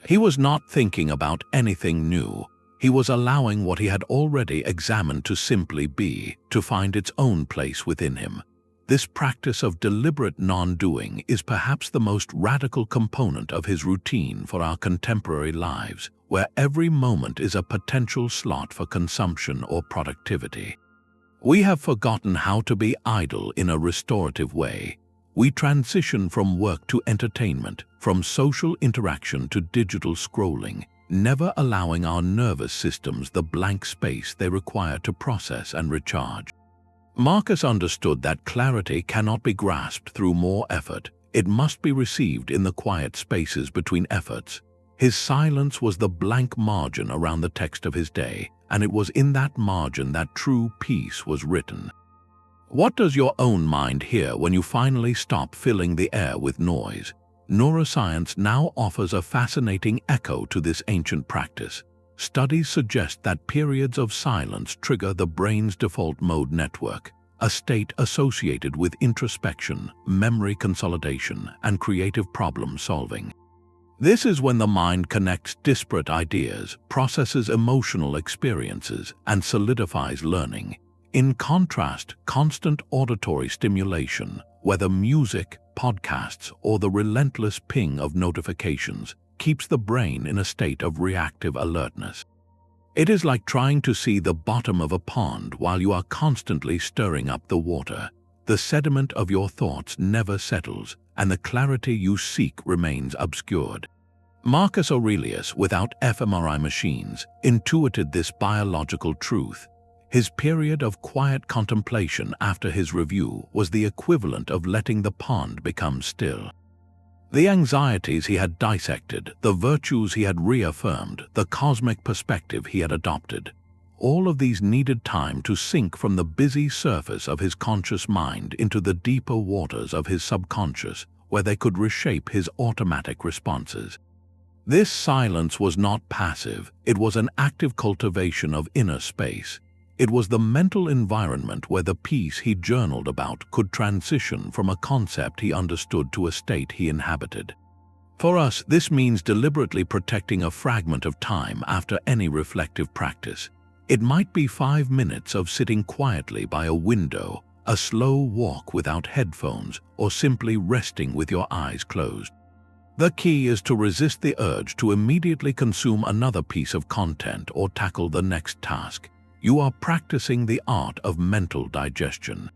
He was not thinking about anything new. He was allowing what he had already examined to simply be, to find its own place within him. This practice of deliberate non-doing is perhaps the most radical component of his routine for our contemporary lives, where every moment is a potential slot for consumption or productivity. We have forgotten how to be idle in a restorative way. We transition from work to entertainment, from social interaction to digital scrolling, never allowing our nervous systems the blank space they require to process and recharge. Marcus understood that clarity cannot be grasped through more effort. It must be received in the quiet spaces between efforts. His silence was the blank margin around the text of his day, and it was in that margin that true peace was written. What does your own mind hear when you finally stop filling the air with noise? Neuroscience now offers a fascinating echo to this ancient practice. Studies suggest that periods of silence trigger the brain's default mode network, a state associated with introspection, memory consolidation, and creative problem solving. This is when the mind connects disparate ideas, processes emotional experiences, and solidifies learning. In contrast, constant auditory stimulation, whether music, podcasts, or the relentless ping of notifications, keeps the brain in a state of reactive alertness. It is like trying to see the bottom of a pond while you are constantly stirring up the water. The sediment of your thoughts never settles, and the clarity you seek remains obscured. Marcus Aurelius, without fMRI machines, intuited this biological truth. His period of quiet contemplation after his review was the equivalent of letting the pond become still. The anxieties he had dissected, the virtues he had reaffirmed, the cosmic perspective he had adopted, all of these needed time to sink from the busy surface of his conscious mind into the deeper waters of his subconscious, where they could reshape his automatic responses. This silence was not passive, it was an active cultivation of inner space. It was the mental environment where the peace he journaled about could transition from a concept he understood to a state he inhabited. For us, this means deliberately protecting a fragment of time after any reflective practice. It might be 5 minutes of sitting quietly by a window, a slow walk without headphones, or simply resting with your eyes closed. The key is to resist the urge to immediately consume another piece of content or tackle the next task. You are practicing the art of mental digestion.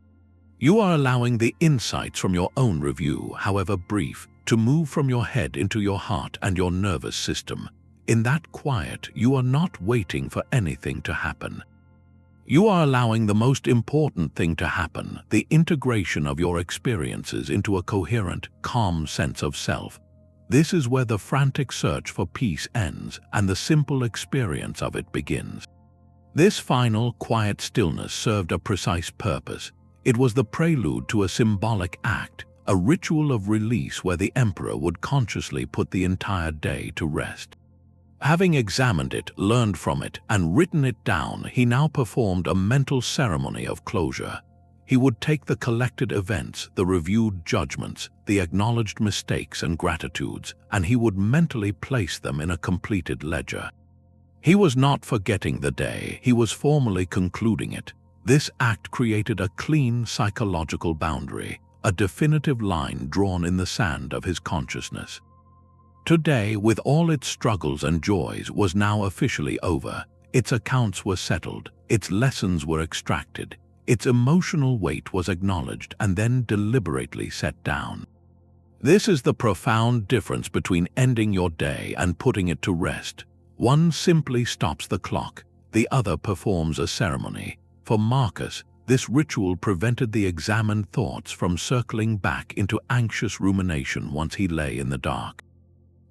You are allowing the insights from your own review, however brief, to move from your head into your heart and your nervous system. In that quiet, you are not waiting for anything to happen. You are allowing the most important thing to happen, the integration of your experiences into a coherent, calm sense of self. This is where the frantic search for peace ends and the simple experience of it begins. This final, quiet stillness served a precise purpose. It was the prelude to a symbolic act, a ritual of release where the emperor would consciously put the entire day to rest. Having examined it, learned from it, and written it down, he now performed a mental ceremony of closure. He would take the collected events, the reviewed judgments, the acknowledged mistakes and gratitudes, and he would mentally place them in a completed ledger. He was not forgetting the day, he was formally concluding it. This act created a clean psychological boundary, a definitive line drawn in the sand of his consciousness. Today, with all its struggles and joys, was now officially over. Its accounts were settled, its lessons were extracted, its emotional weight was acknowledged and then deliberately set down. This is the profound difference between ending your day and putting it to rest. One simply stops the clock, the other performs a ceremony. For Marcus, this ritual prevented the examined thoughts from circling back into anxious rumination once he lay in the dark.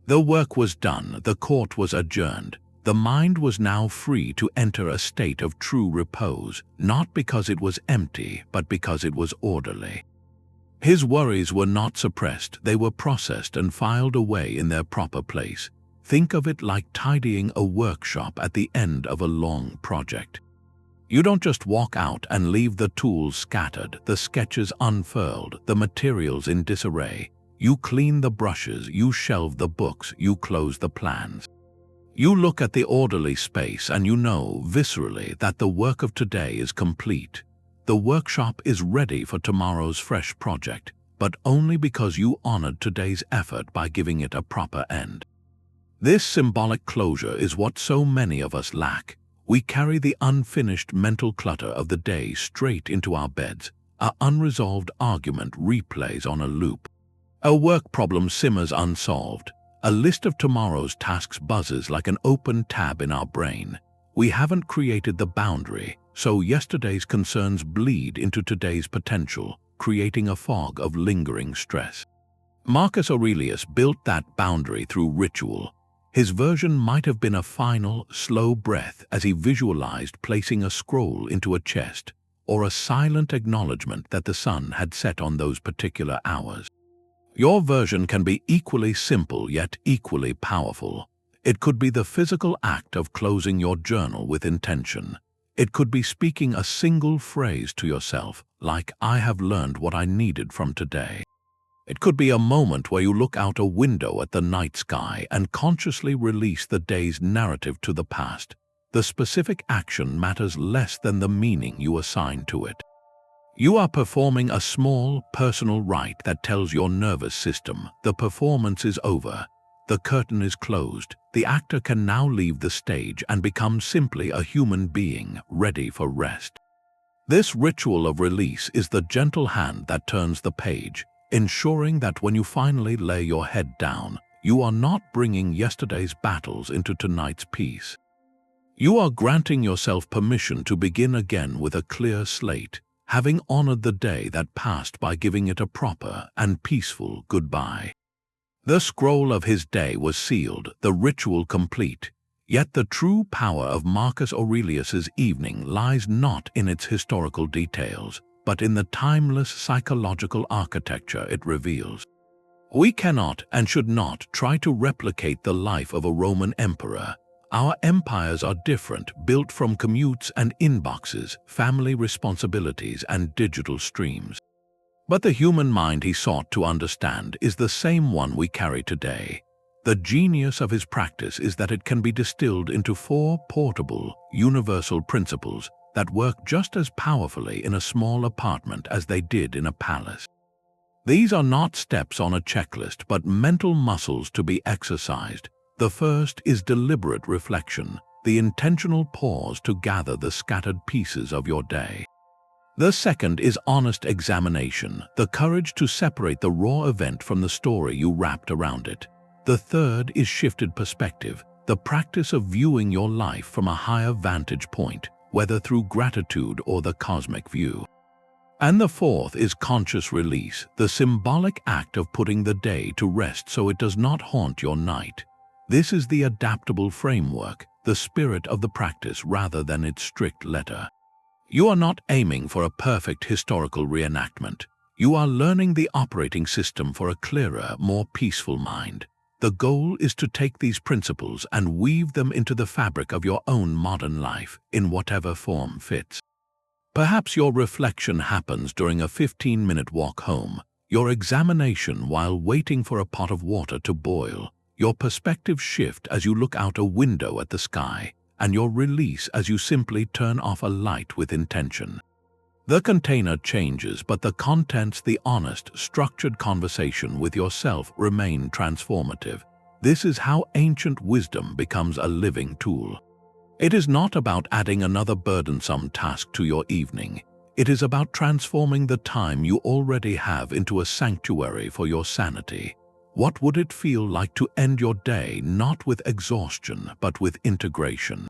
The work was done, the court was adjourned. The mind was now free to enter a state of true repose, not because it was empty, but because it was orderly. His worries were not suppressed, they were processed and filed away in their proper place. Think of it like tidying a workshop at the end of a long project. You don't just walk out and leave the tools scattered, the sketches unfurled, the materials in disarray. You clean the brushes, you shelve the books, you close the plans. You look at the orderly space and you know, viscerally, that the work of today is complete. The workshop is ready for tomorrow's fresh project, but only because you honored today's effort by giving it a proper end. This symbolic closure is what so many of us lack. We carry the unfinished mental clutter of the day straight into our beds. Our unresolved argument replays on a loop. A work problem simmers unsolved. A list of tomorrow's tasks buzzes like an open tab in our brain. We haven't created the boundary, so yesterday's concerns bleed into today's potential, creating a fog of lingering stress. Marcus Aurelius built that boundary through ritual. His version might have been a final, slow breath as he visualized placing a scroll into a chest, or a silent acknowledgement that the sun had set on those particular hours. Your version can be equally simple yet equally powerful. It could be the physical act of closing your journal with intention. It could be speaking a single phrase to yourself, like, "I have learned what I needed from today." It could be a moment where you look out a window at the night sky and consciously release the day's narrative to the past. The specific action matters less than the meaning you assign to it. You are performing a small, personal rite that tells your nervous system the performance is over, the curtain is closed, the actor can now leave the stage and become simply a human being ready for rest. This ritual of release is the gentle hand that turns the page, ensuring that when you finally lay your head down, you are not bringing yesterday's battles into tonight's peace. You are granting yourself permission to begin again with a clear slate, having honored the day that passed by giving it a proper and peaceful goodbye. The scroll of his day was sealed, the ritual complete, yet the true power of Marcus Aurelius's evening lies not in its historical details, but in the timeless psychological architecture it reveals. We cannot and should not try to replicate the life of a Roman emperor. Our empires are different, built from commutes and inboxes, family responsibilities, and digital streams. But the human mind he sought to understand is the same one we carry today. The genius of his practice is that it can be distilled into 4 portable, universal principles that work just as powerfully in a small apartment as they did in a palace. These are not steps on a checklist, but mental muscles to be exercised. The first is deliberate reflection, the intentional pause to gather the scattered pieces of your day. The second is honest examination, the courage to separate the raw event from the story you wrapped around it. The third is shifted perspective, the practice of viewing your life from a higher vantage point, whether through gratitude or the cosmic view. And the fourth is conscious release, the symbolic act of putting the day to rest so it does not haunt your night. This is the adaptable framework, the spirit of the practice rather than its strict letter. You are not aiming for a perfect historical reenactment. You are learning the operating system for a clearer, more peaceful mind. The goal is to take these principles and weave them into the fabric of your own modern life, in whatever form fits. Perhaps your reflection happens during a 15-minute walk home, your examination while waiting for a pot of water to boil, your perspective shift as you look out a window at the sky, and your release as you simply turn off a light with intention. The container changes, but the contents, the honest, structured conversation with yourself remain transformative. This is how ancient wisdom becomes a living tool. It is not about adding another burdensome task to your evening. It is about transforming the time you already have into a sanctuary for your sanity. What would it feel like to end your day not with exhaustion, but with integration?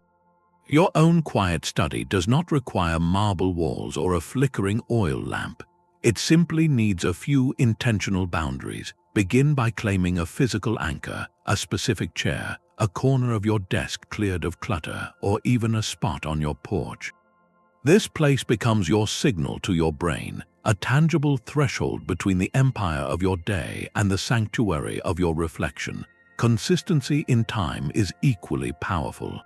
Your own quiet study does not require marble walls or a flickering oil lamp. It simply needs a few intentional boundaries. Begin by claiming a physical anchor, a specific chair, a corner of your desk cleared of clutter, or even a spot on your porch. This place becomes your signal to your brain, a tangible threshold between the empire of your day and the sanctuary of your reflection. Consistency in time is equally powerful.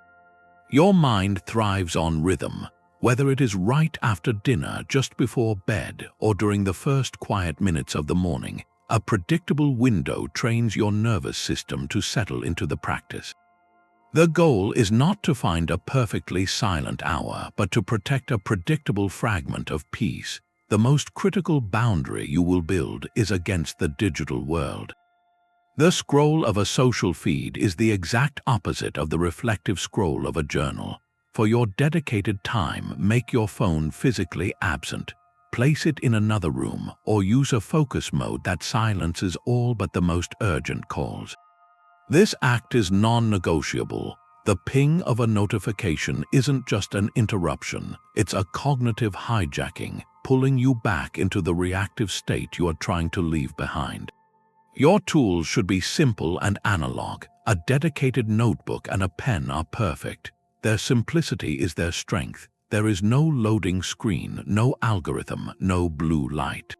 Your mind thrives on rhythm, whether it is right after dinner, just before bed, or during the first quiet minutes of the morning. A predictable window trains your nervous system to settle into the practice. The goal is not to find a perfectly silent hour, but to protect a predictable fragment of peace. The most critical boundary you will build is against the digital world. The scroll of a social feed is the exact opposite of the reflective scroll of a journal. For your dedicated time, make your phone physically absent. Place it in another room, or use a focus mode that silences all but the most urgent calls. This act is non-negotiable. The ping of a notification isn't just an interruption, it's a cognitive hijacking, pulling you back into the reactive state you are trying to leave behind. Your tools should be simple and analog. A dedicated notebook and a pen are perfect. Their simplicity is their strength. There is no loading screen, no algorithm, no blue light.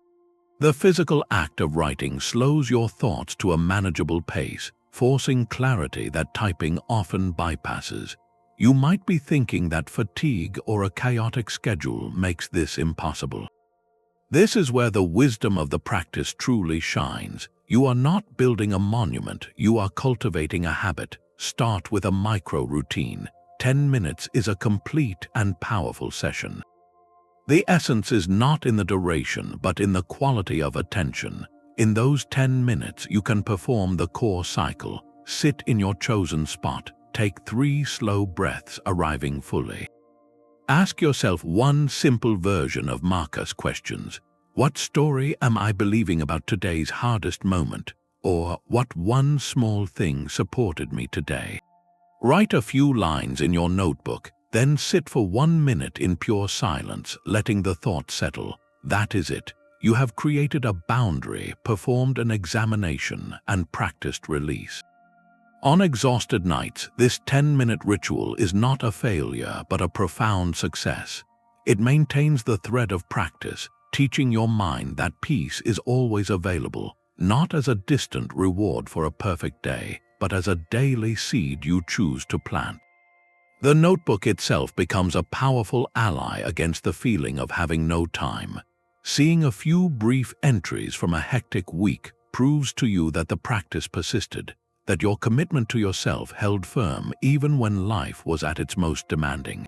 The physical act of writing slows your thoughts to a manageable pace. forcing clarity that typing often bypasses. You might be thinking that fatigue or a chaotic schedule makes this impossible. This is where the wisdom of the practice truly shines. You are not building a monument, you are cultivating a habit. Start with a micro-routine. 10 minutes is a complete and powerful session. The essence is not in the duration, but in the quality of attention. In those 10 minutes, you can perform the core cycle. Sit in your chosen spot. Take 3 slow breaths, arriving fully. Ask yourself one simple version of Marcus' questions. What story am I believing about today's hardest moment? Or what one small thing supported me today? Write a few lines in your notebook, then sit for 1 minute in pure silence, letting the thought settle. That is it. You have created a boundary, performed an examination, and practiced release. On exhausted nights, this 10-minute ritual is not a failure, but a profound success. It maintains the thread of practice, teaching your mind that peace is always available, not as a distant reward for a perfect day, but as a daily seed you choose to plant. The notebook itself becomes a powerful ally against the feeling of having no time. Seeing a few brief entries from a hectic week proves to you that the practice persisted, that your commitment to yourself held firm even when life was at its most demanding.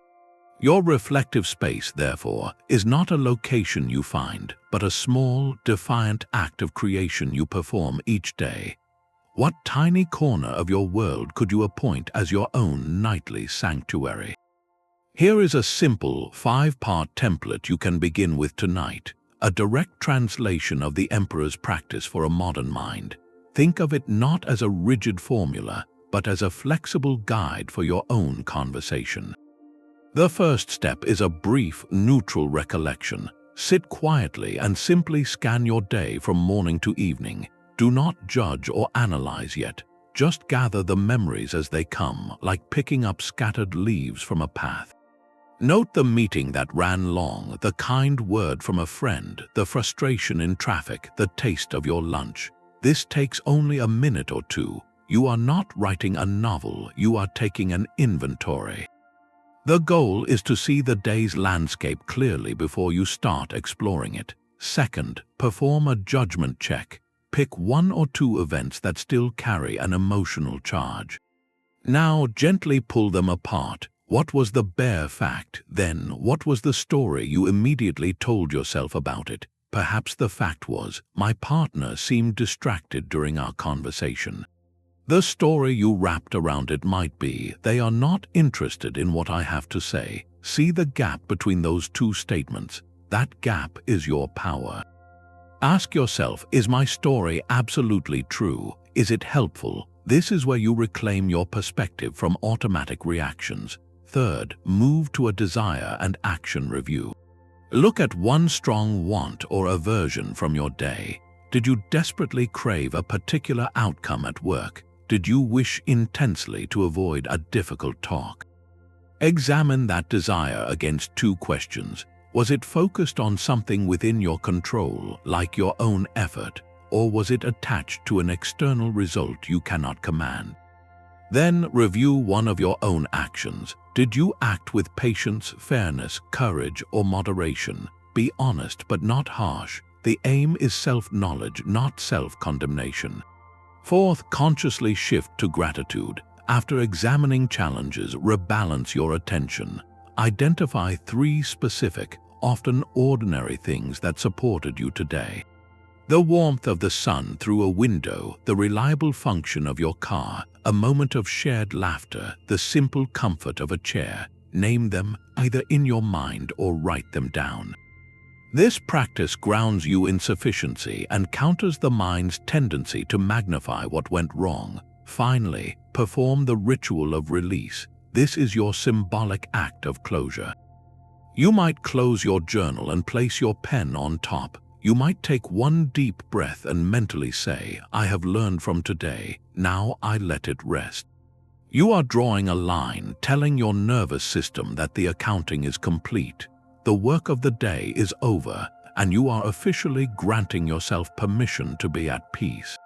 Your reflective space, therefore, is not a location you find, but a small, defiant act of creation you perform each day. What tiny corner of your world could you appoint as your own nightly sanctuary? Here is a simple 5-part template you can begin with tonight, a direct translation of the Emperor's practice for a modern mind. Think of it not as a rigid formula, but as a flexible guide for your own conversation. The first step is a brief, neutral recollection. Sit quietly and simply scan your day from morning to evening. Do not judge or analyze yet. Just gather the memories as they come, like picking up scattered leaves from a path. Note the meeting that ran long, the kind word from a friend, the frustration in traffic, the taste of your lunch. This takes only a minute or two. You are not writing a novel, you are taking an inventory. The goal is to see the day's landscape clearly before you start exploring it. Second, perform a judgment check. Pick 1 or 2 events that still carry an emotional charge. Now gently pull them apart. What was the bare fact? Then, what was the story you immediately told yourself about it? Perhaps the fact was, my partner seemed distracted during our conversation. The story you wrapped around it might be, they are not interested in what I have to say. See the gap between those 2 statements. That gap is your power. Ask yourself, is my story absolutely true? Is it helpful? This is where you reclaim your perspective from automatic reactions. Third, move to a desire and action review. Look at one strong want or aversion from your day. Did you desperately crave a particular outcome at work? Did you wish intensely to avoid a difficult talk? Examine that desire against 2 questions. Was it focused on something within your control, like your own effort, or was it attached to an external result you cannot command? Then review one of your own actions. Did you act with patience, fairness, courage, or moderation? Be honest but not harsh. The aim is self-knowledge, not self-condemnation. Fourth, consciously shift to gratitude. After examining challenges, rebalance your attention. Identify 3 specific, often ordinary things that supported you today. The warmth of the sun through a window, the reliable function of your car, a moment of shared laughter, the simple comfort of a chair. Name them either in your mind or write them down. This practice grounds you in sufficiency and counters the mind's tendency to magnify what went wrong. Finally, perform the ritual of release. This is your symbolic act of closure. You might close your journal and place your pen on top. You might take 1 deep breath and mentally say, I have learned from today, now I let it rest. You are drawing a line, telling your nervous system that the accounting is complete. The work of the day is over, and you are officially granting yourself permission to be at peace.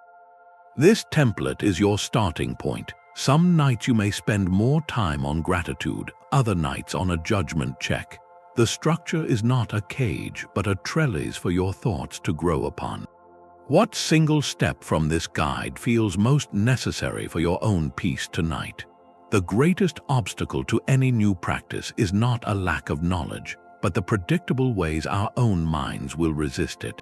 This template is your starting point. Some nights you may spend more time on gratitude, other nights on a judgment check. The structure is not a cage, but a trellis for your thoughts to grow upon. What single step from this guide feels most necessary for your own peace tonight? The greatest obstacle to any new practice is not a lack of knowledge, but the predictable ways our own minds will resist it.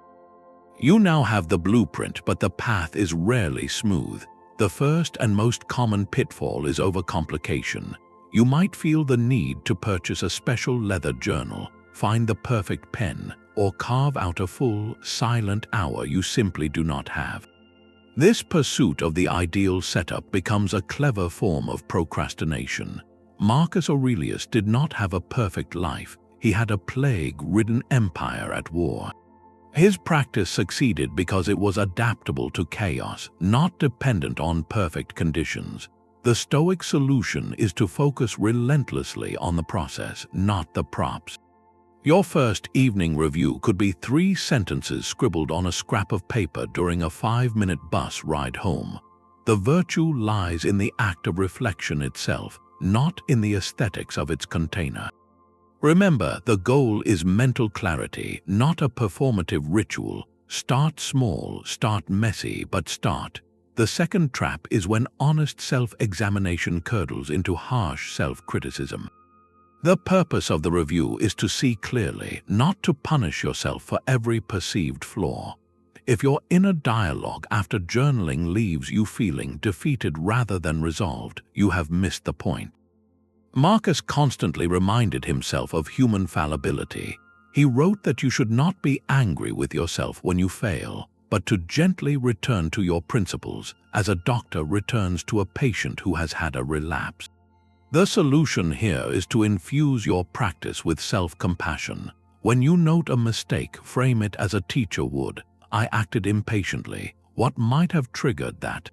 You now have the blueprint, but the path is rarely smooth. The first and most common pitfall is overcomplication. You might feel the need to purchase a special leather journal, find the perfect pen, or carve out a full, silent hour you simply do not have. This pursuit of the ideal setup becomes a clever form of procrastination. Marcus Aurelius did not have a perfect life. He had a plague-ridden empire at war. His practice succeeded because it was adaptable to chaos, not dependent on perfect conditions. The Stoic solution is to focus relentlessly on the process, not the props. Your first evening review could be 3 sentences scribbled on a scrap of paper during a 5-minute bus ride home. The virtue lies in the act of reflection itself, not in the aesthetics of its container. Remember, the goal is mental clarity, not a performative ritual. Start small, start messy, but start. The second trap is when honest self-examination curdles into harsh self-criticism. The purpose of the review is to see clearly, not to punish yourself for every perceived flaw. If your inner dialogue after journaling leaves you feeling defeated rather than resolved, you have missed the point. Marcus constantly reminded himself of human fallibility. He wrote that you should not be angry with yourself when you fail, but to gently return to your principles, as a doctor returns to a patient who has had a relapse. The solution here is to infuse your practice with self-compassion. When you note a mistake, frame it as a teacher would. I acted impatiently. What might have triggered that?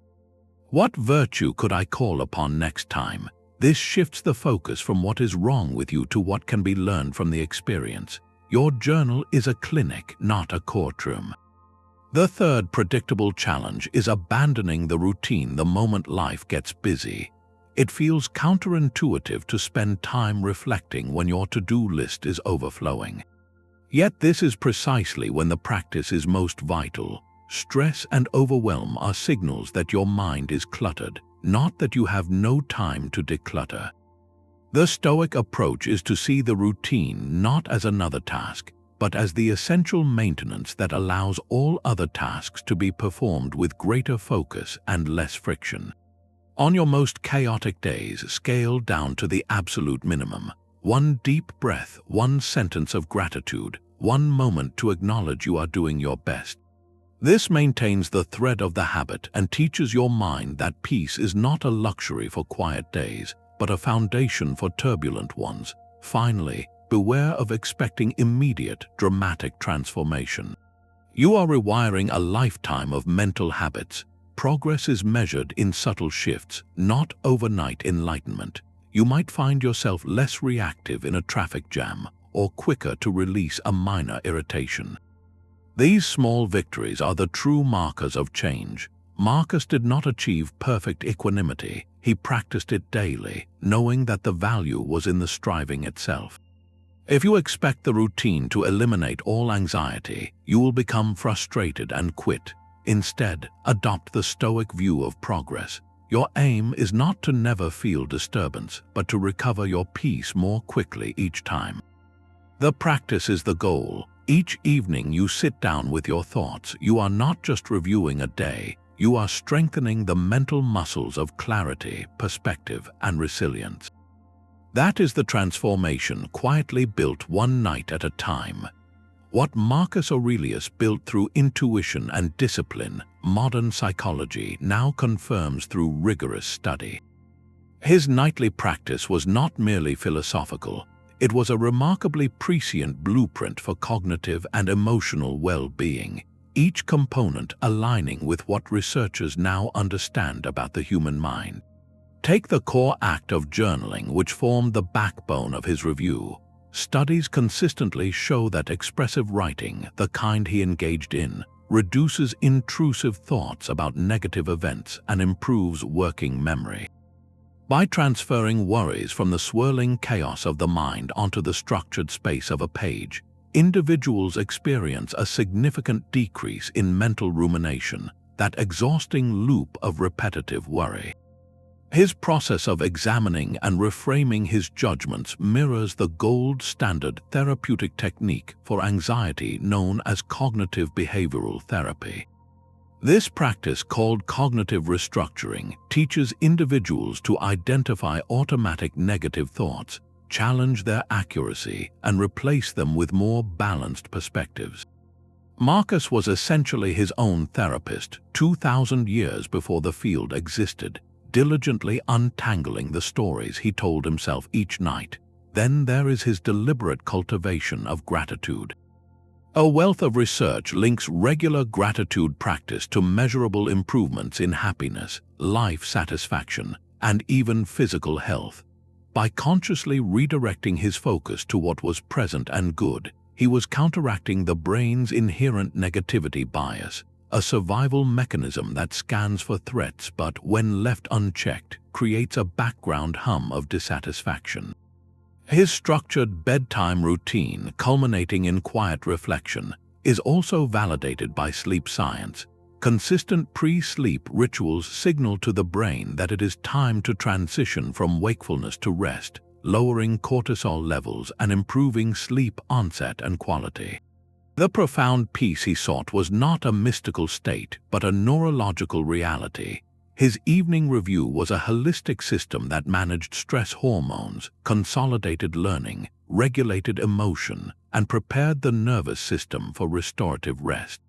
What virtue could I call upon next time? This shifts the focus from what is wrong with you to what can be learned from the experience. Your journal is a clinic, not a courtroom. The third predictable challenge is abandoning the routine the moment life gets busy. It feels counterintuitive to spend time reflecting when your to-do list is overflowing. Yet this is precisely when the practice is most vital. Stress and overwhelm are signals that your mind is cluttered, not that you have no time to declutter. The Stoic approach is to see the routine not as another task, but as the essential maintenance that allows all other tasks to be performed with greater focus and less friction. On your most chaotic days, scale down to the absolute minimum. 1 deep breath, 1 sentence of gratitude, 1 moment to acknowledge you are doing your best. This maintains the thread of the habit and teaches your mind that peace is not a luxury for quiet days, but a foundation for turbulent ones. Finally, beware of expecting immediate, dramatic transformation. You are rewiring a lifetime of mental habits. Progress is measured in subtle shifts, not overnight enlightenment. You might find yourself less reactive in a traffic jam or quicker to release a minor irritation. These small victories are the true markers of change. Marcus did not achieve perfect equanimity. He practiced it daily, knowing that the value was in the striving itself. If you expect the routine to eliminate all anxiety, you will become frustrated and quit. Instead, adopt the Stoic view of progress. Your aim is not to never feel disturbance, but to recover your peace more quickly each time. The practice is the goal. Each evening you sit down with your thoughts. You are not just reviewing a day, you are strengthening the mental muscles of clarity, perspective, and resilience. That is the transformation quietly built one night at a time. What Marcus Aurelius built through intuition and discipline, modern psychology now confirms through rigorous study. His nightly practice was not merely philosophical, it was a remarkably prescient blueprint for cognitive and emotional well-being, each component aligning with what researchers now understand about the human mind. Take the core act of journaling, which formed the backbone of his review. Studies consistently show that expressive writing, the kind he engaged in, reduces intrusive thoughts about negative events, and improves working memory. By transferring worries from the swirling chaos of the mind onto the structured space of a page, individuals experience a significant decrease in mental rumination, that exhausting loop of repetitive worry. His process of examining and reframing his judgments mirrors the gold standard therapeutic technique for anxiety known as cognitive behavioral therapy. This practice, called cognitive restructuring, teaches individuals to identify automatic negative thoughts, challenge their accuracy, and replace them with more balanced perspectives. Marcus was essentially his own therapist 2,000 years before the field existed, diligently untangling the stories he told himself each night. Then there is his deliberate cultivation of gratitude. A wealth of research links regular gratitude practice to measurable improvements in happiness, life satisfaction, and even physical health. By consciously redirecting his focus to what was present and good, he was counteracting the brain's inherent negativity bias, a survival mechanism that scans for threats but, when left unchecked, creates a background hum of dissatisfaction. His structured bedtime routine, culminating in quiet reflection, is also validated by sleep science. Consistent pre-sleep rituals signal to the brain that it is time to transition from wakefulness to rest, lowering cortisol levels and improving sleep onset and quality. The profound peace he sought was not a mystical state, but a neurological reality. His evening review was a holistic system that managed stress hormones, consolidated learning, regulated emotion, and prepared the nervous system for restorative rest.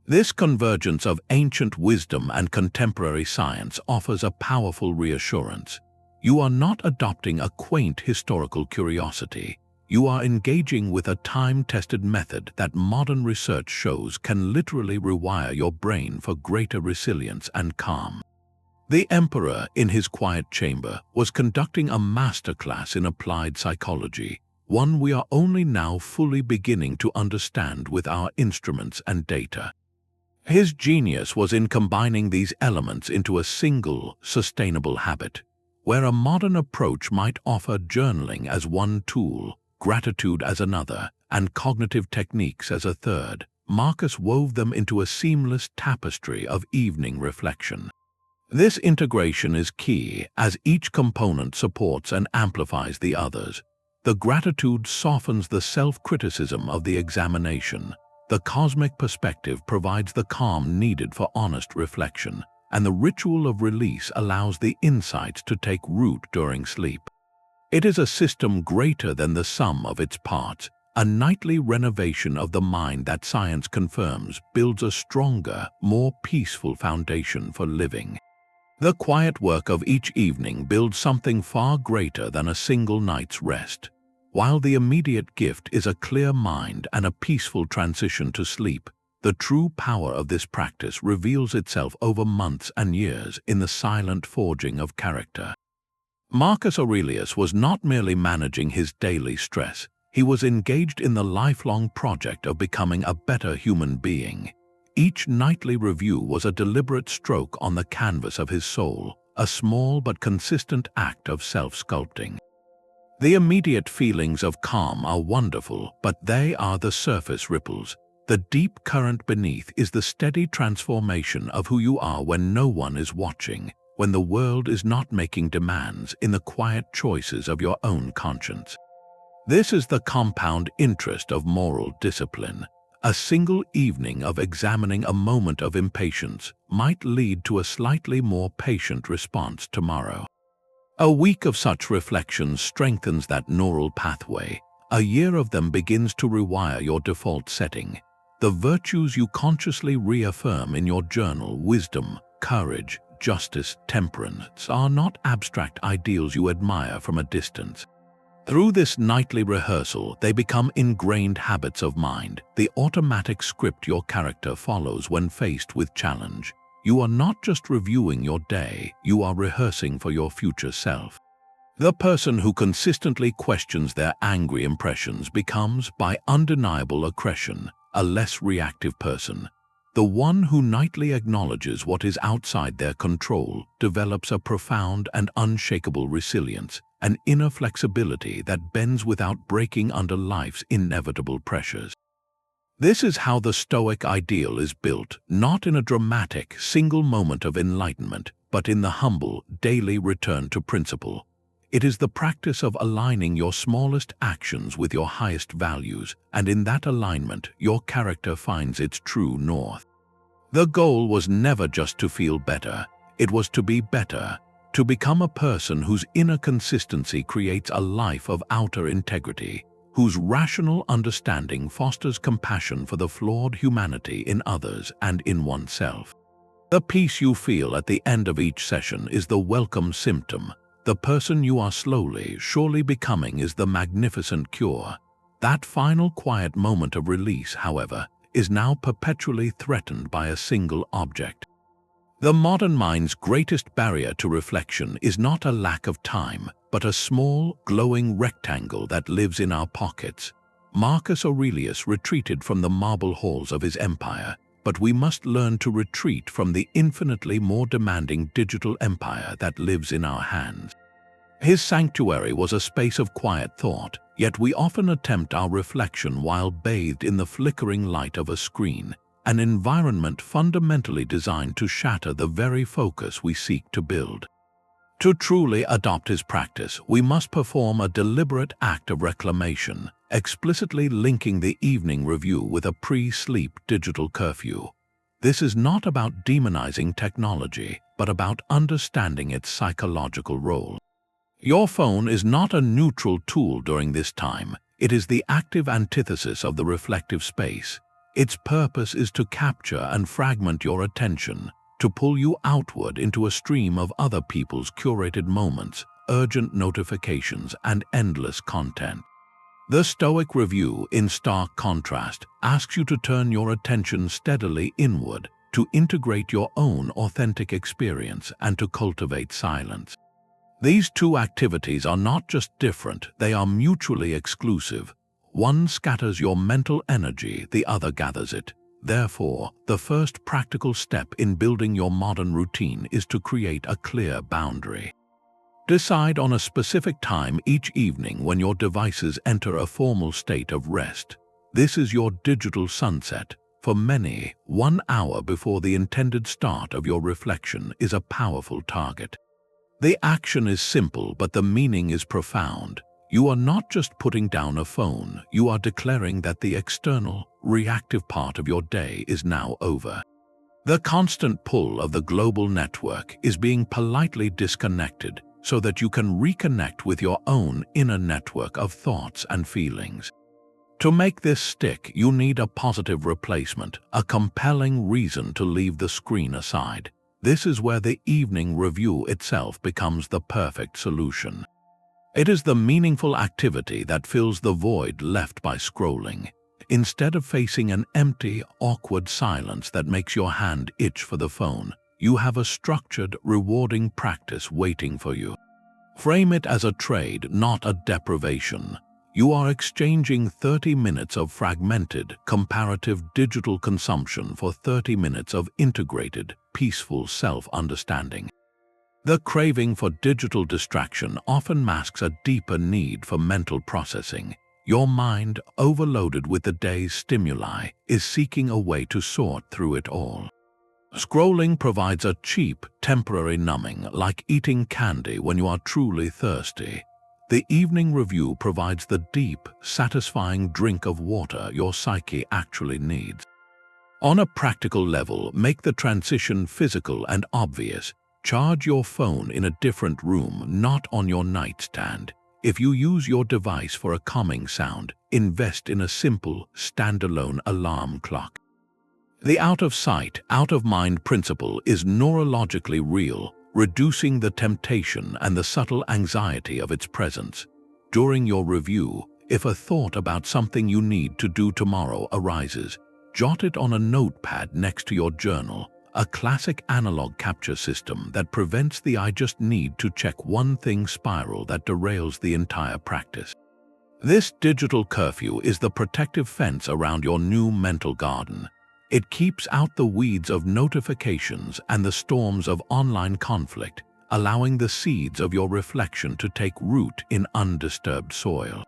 This convergence of ancient wisdom and contemporary science offers a powerful reassurance. You are not adopting a quaint historical curiosity. You are engaging with a time-tested method that modern research shows can literally rewire your brain for greater resilience and calm. The emperor, in his quiet chamber, was conducting a masterclass in applied psychology, one we are only now fully beginning to understand with our instruments and data. His genius was in combining these elements into a single, sustainable habit. Where a modern approach might offer journaling as one tool, gratitude as another, and cognitive techniques as a third, Marcus wove them into a seamless tapestry of evening reflection. This integration is key, as each component supports and amplifies the others. The gratitude softens the self-criticism of the examination. The cosmic perspective provides the calm needed for honest reflection, and the ritual of release allows the insights to take root during sleep. It is a system greater than the sum of its parts, a nightly renovation of the mind that science confirms builds a stronger, more peaceful foundation for living. The quiet work of each evening builds something far greater than a single night's rest. While the immediate gift is a clear mind and a peaceful transition to sleep, the true power of this practice reveals itself over months and years in the silent forging of character. Marcus Aurelius was not merely managing his daily stress, he was engaged in the lifelong project of becoming a better human being. Each nightly review was a deliberate stroke on the canvas of his soul, a small but consistent act of self-sculpting. The immediate feelings of calm are wonderful, but they are the surface ripples. The deep current beneath is the steady transformation of who you are when no one is watching, when the world is not making demands, in the quiet choices of your own conscience. This is the compound interest of moral discipline. A single evening of examining a moment of impatience might lead to a slightly more patient response tomorrow. A week of such reflections strengthens that neural pathway. A year of them begins to rewire your default setting. The virtues you consciously reaffirm in your journal, wisdom, courage, justice, temperance, are not abstract ideals you admire from a distance. Through this nightly rehearsal, they become ingrained habits of mind, the automatic script your character follows when faced with challenge. You are not just reviewing your day, you are rehearsing for your future self. The person who consistently questions their angry impressions becomes, by undeniable accretion, a less reactive person. The one who nightly acknowledges what is outside their control develops a profound and unshakable resilience, an inner flexibility that bends without breaking under life's inevitable pressures. This is how the Stoic ideal is built, not in a dramatic, single moment of enlightenment, but in the humble, daily return to principle. It is the practice of aligning your smallest actions with your highest values, and in that alignment, your character finds its true north. The goal was never just to feel better, it was to be better, to become a person whose inner consistency creates a life of outer integrity, whose rational understanding fosters compassion for the flawed humanity in others and in oneself. The peace you feel at the end of each session is the welcome symptom. The person you are slowly, surely becoming is the magnificent cure. That final quiet moment of release, however, is now perpetually threatened by a single object. The modern mind's greatest barrier to reflection is not a lack of time, but a small, glowing rectangle that lives in our pockets. Marcus Aurelius retreated from the marble halls of his empire, but we must learn to retreat from the infinitely more demanding digital empire that lives in our hands. His sanctuary was a space of quiet thought, yet we often attempt our reflection while bathed in the flickering light of a screen, an environment fundamentally designed to shatter the very focus we seek to build. To truly adopt his practice, we must perform a deliberate act of reclamation, explicitly linking the evening review with a pre-sleep digital curfew. This is not about demonizing technology, but about understanding its psychological role. Your phone is not a neutral tool during this time, it is the active antithesis of the reflective space. Its purpose is to capture and fragment your attention, to pull you outward into a stream of other people's curated moments, urgent notifications, and endless content. The Stoic review, in stark contrast, asks you to turn your attention steadily inward, to integrate your own authentic experience and to cultivate silence. These two activities are not just different, they are mutually exclusive. One scatters your mental energy, the other gathers it. Therefore, the first practical step in building your modern routine is to create a clear boundary. Decide on a specific time each evening when your devices enter a formal state of rest. This is your digital sunset. For many, 1 hour before the intended start of your reflection is a powerful target. The action is simple, but the meaning is profound. You are not just putting down a phone, you are declaring that the external, reactive part of your day is now over. The constant pull of the global network is being politely disconnected so that you can reconnect with your own inner network of thoughts and feelings. To make this stick, you need a positive replacement, a compelling reason to leave the screen aside. This is where the evening review itself becomes the perfect solution. It is the meaningful activity that fills the void left by scrolling. Instead of facing an empty, awkward silence that makes your hand itch for the phone, you have a structured, rewarding practice waiting for you. Frame it as a trade, not a deprivation. You are exchanging 30 minutes of fragmented, comparative digital consumption for 30 minutes of integrated, peaceful self-understanding. The craving for digital distraction often masks a deeper need for mental processing. Your mind, overloaded with the day's stimuli, is seeking a way to sort through it all. Scrolling provides a cheap, temporary numbing, like eating candy when you are truly thirsty. The evening review provides the deep, satisfying drink of water your psyche actually needs. On a practical level, make the transition physical and obvious. Charge your phone in a different room, not on your nightstand. If you use your device for a calming sound, invest in a simple, standalone alarm clock. The out-of-sight, out-of-mind principle is neurologically real, reducing the temptation and the subtle anxiety of its presence. During your review, if a thought about something you need to do tomorrow arises, jot it on a notepad next to your journal, a classic analog capture system that prevents the "I just need to check one thing" spiral that derails the entire practice. This digital curfew is the protective fence around your new mental garden. It keeps out the weeds of notifications and the storms of online conflict, allowing the seeds of your reflection to take root in undisturbed soil.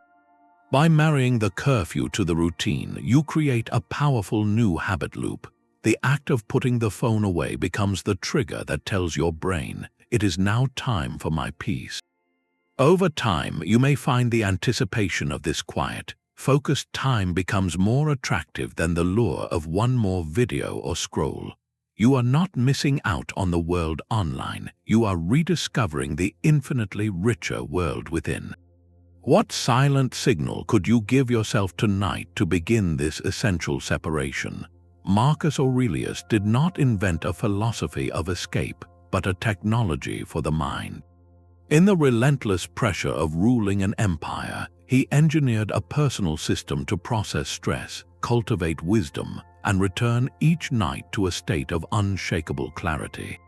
By marrying the curfew to the routine, you create a powerful new habit loop. The act of putting the phone away becomes the trigger that tells your brain, "It is now time for my peace." Over time, you may find the anticipation of this quiet, focused time becomes more attractive than the lure of one more video or scroll. You are not missing out on the world online. You are rediscovering the infinitely richer world within. What silent signal could you give yourself tonight to begin this essential separation? Marcus Aurelius did not invent a philosophy of escape, but a technology for the mind. In the relentless pressure of ruling an empire, he engineered a personal system to process stress, cultivate wisdom, and return each night to a state of unshakable clarity.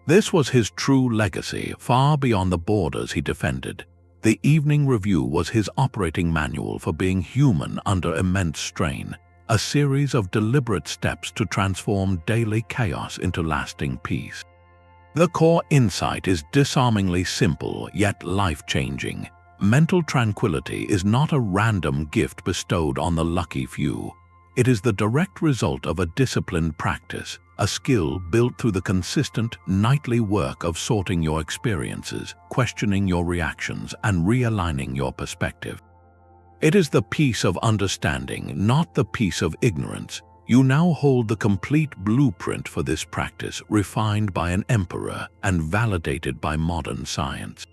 This was his true legacy, far beyond the borders he defended. The Evening Review was his operating manual for being human under immense strain, a series of deliberate steps to transform daily chaos into lasting peace. The core insight is disarmingly simple, yet life-changing. Mental tranquility is not a random gift bestowed on the lucky few. It is the direct result of a disciplined practice, a skill built through the consistent, nightly work of sorting your experiences, questioning your reactions, and realigning your perspective. It is the peace of understanding, not the peace of ignorance. You now hold the complete blueprint for this practice, refined by an emperor and validated by modern science.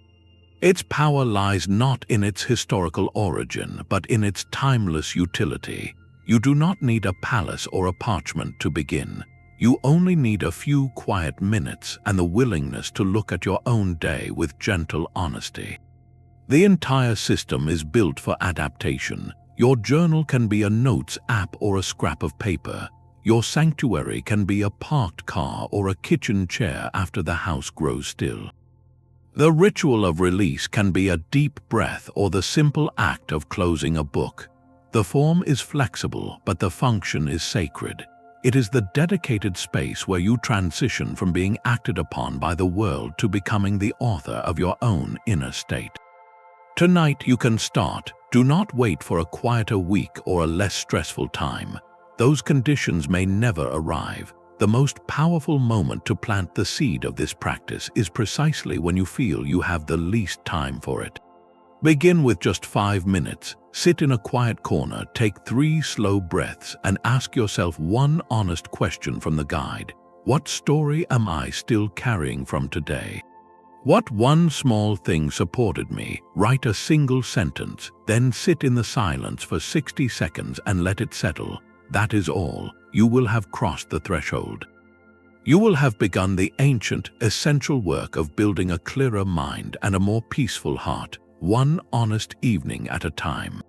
Its power lies not in its historical origin, but in its timeless utility. You do not need a palace or a parchment to begin. You only need a few quiet minutes and the willingness to look at your own day with gentle honesty. The entire system is built for adaptation. Your journal can be a notes app or a scrap of paper. Your sanctuary can be a parked car or a kitchen chair after the house grows still. The ritual of release can be a deep breath or the simple act of closing a book. The form is flexible, but the function is sacred. It is the dedicated space where you transition from being acted upon by the world to becoming the author of your own inner state. Tonight you can start. Do not wait for a quieter week or a less stressful time. Those conditions may never arrive. The most powerful moment to plant the seed of this practice is precisely when you feel you have the least time for it. Begin with just 5 minutes. Sit in a quiet corner, take 3 slow breaths, and ask yourself one honest question from the guide. What story am I still carrying from today? What one small thing supported me? Write a single sentence, then sit in the silence for 60 seconds and let it settle. That is all. You will have crossed the threshold. You will have begun the ancient, essential work of building a clearer mind and a more peaceful heart, one honest evening at a time.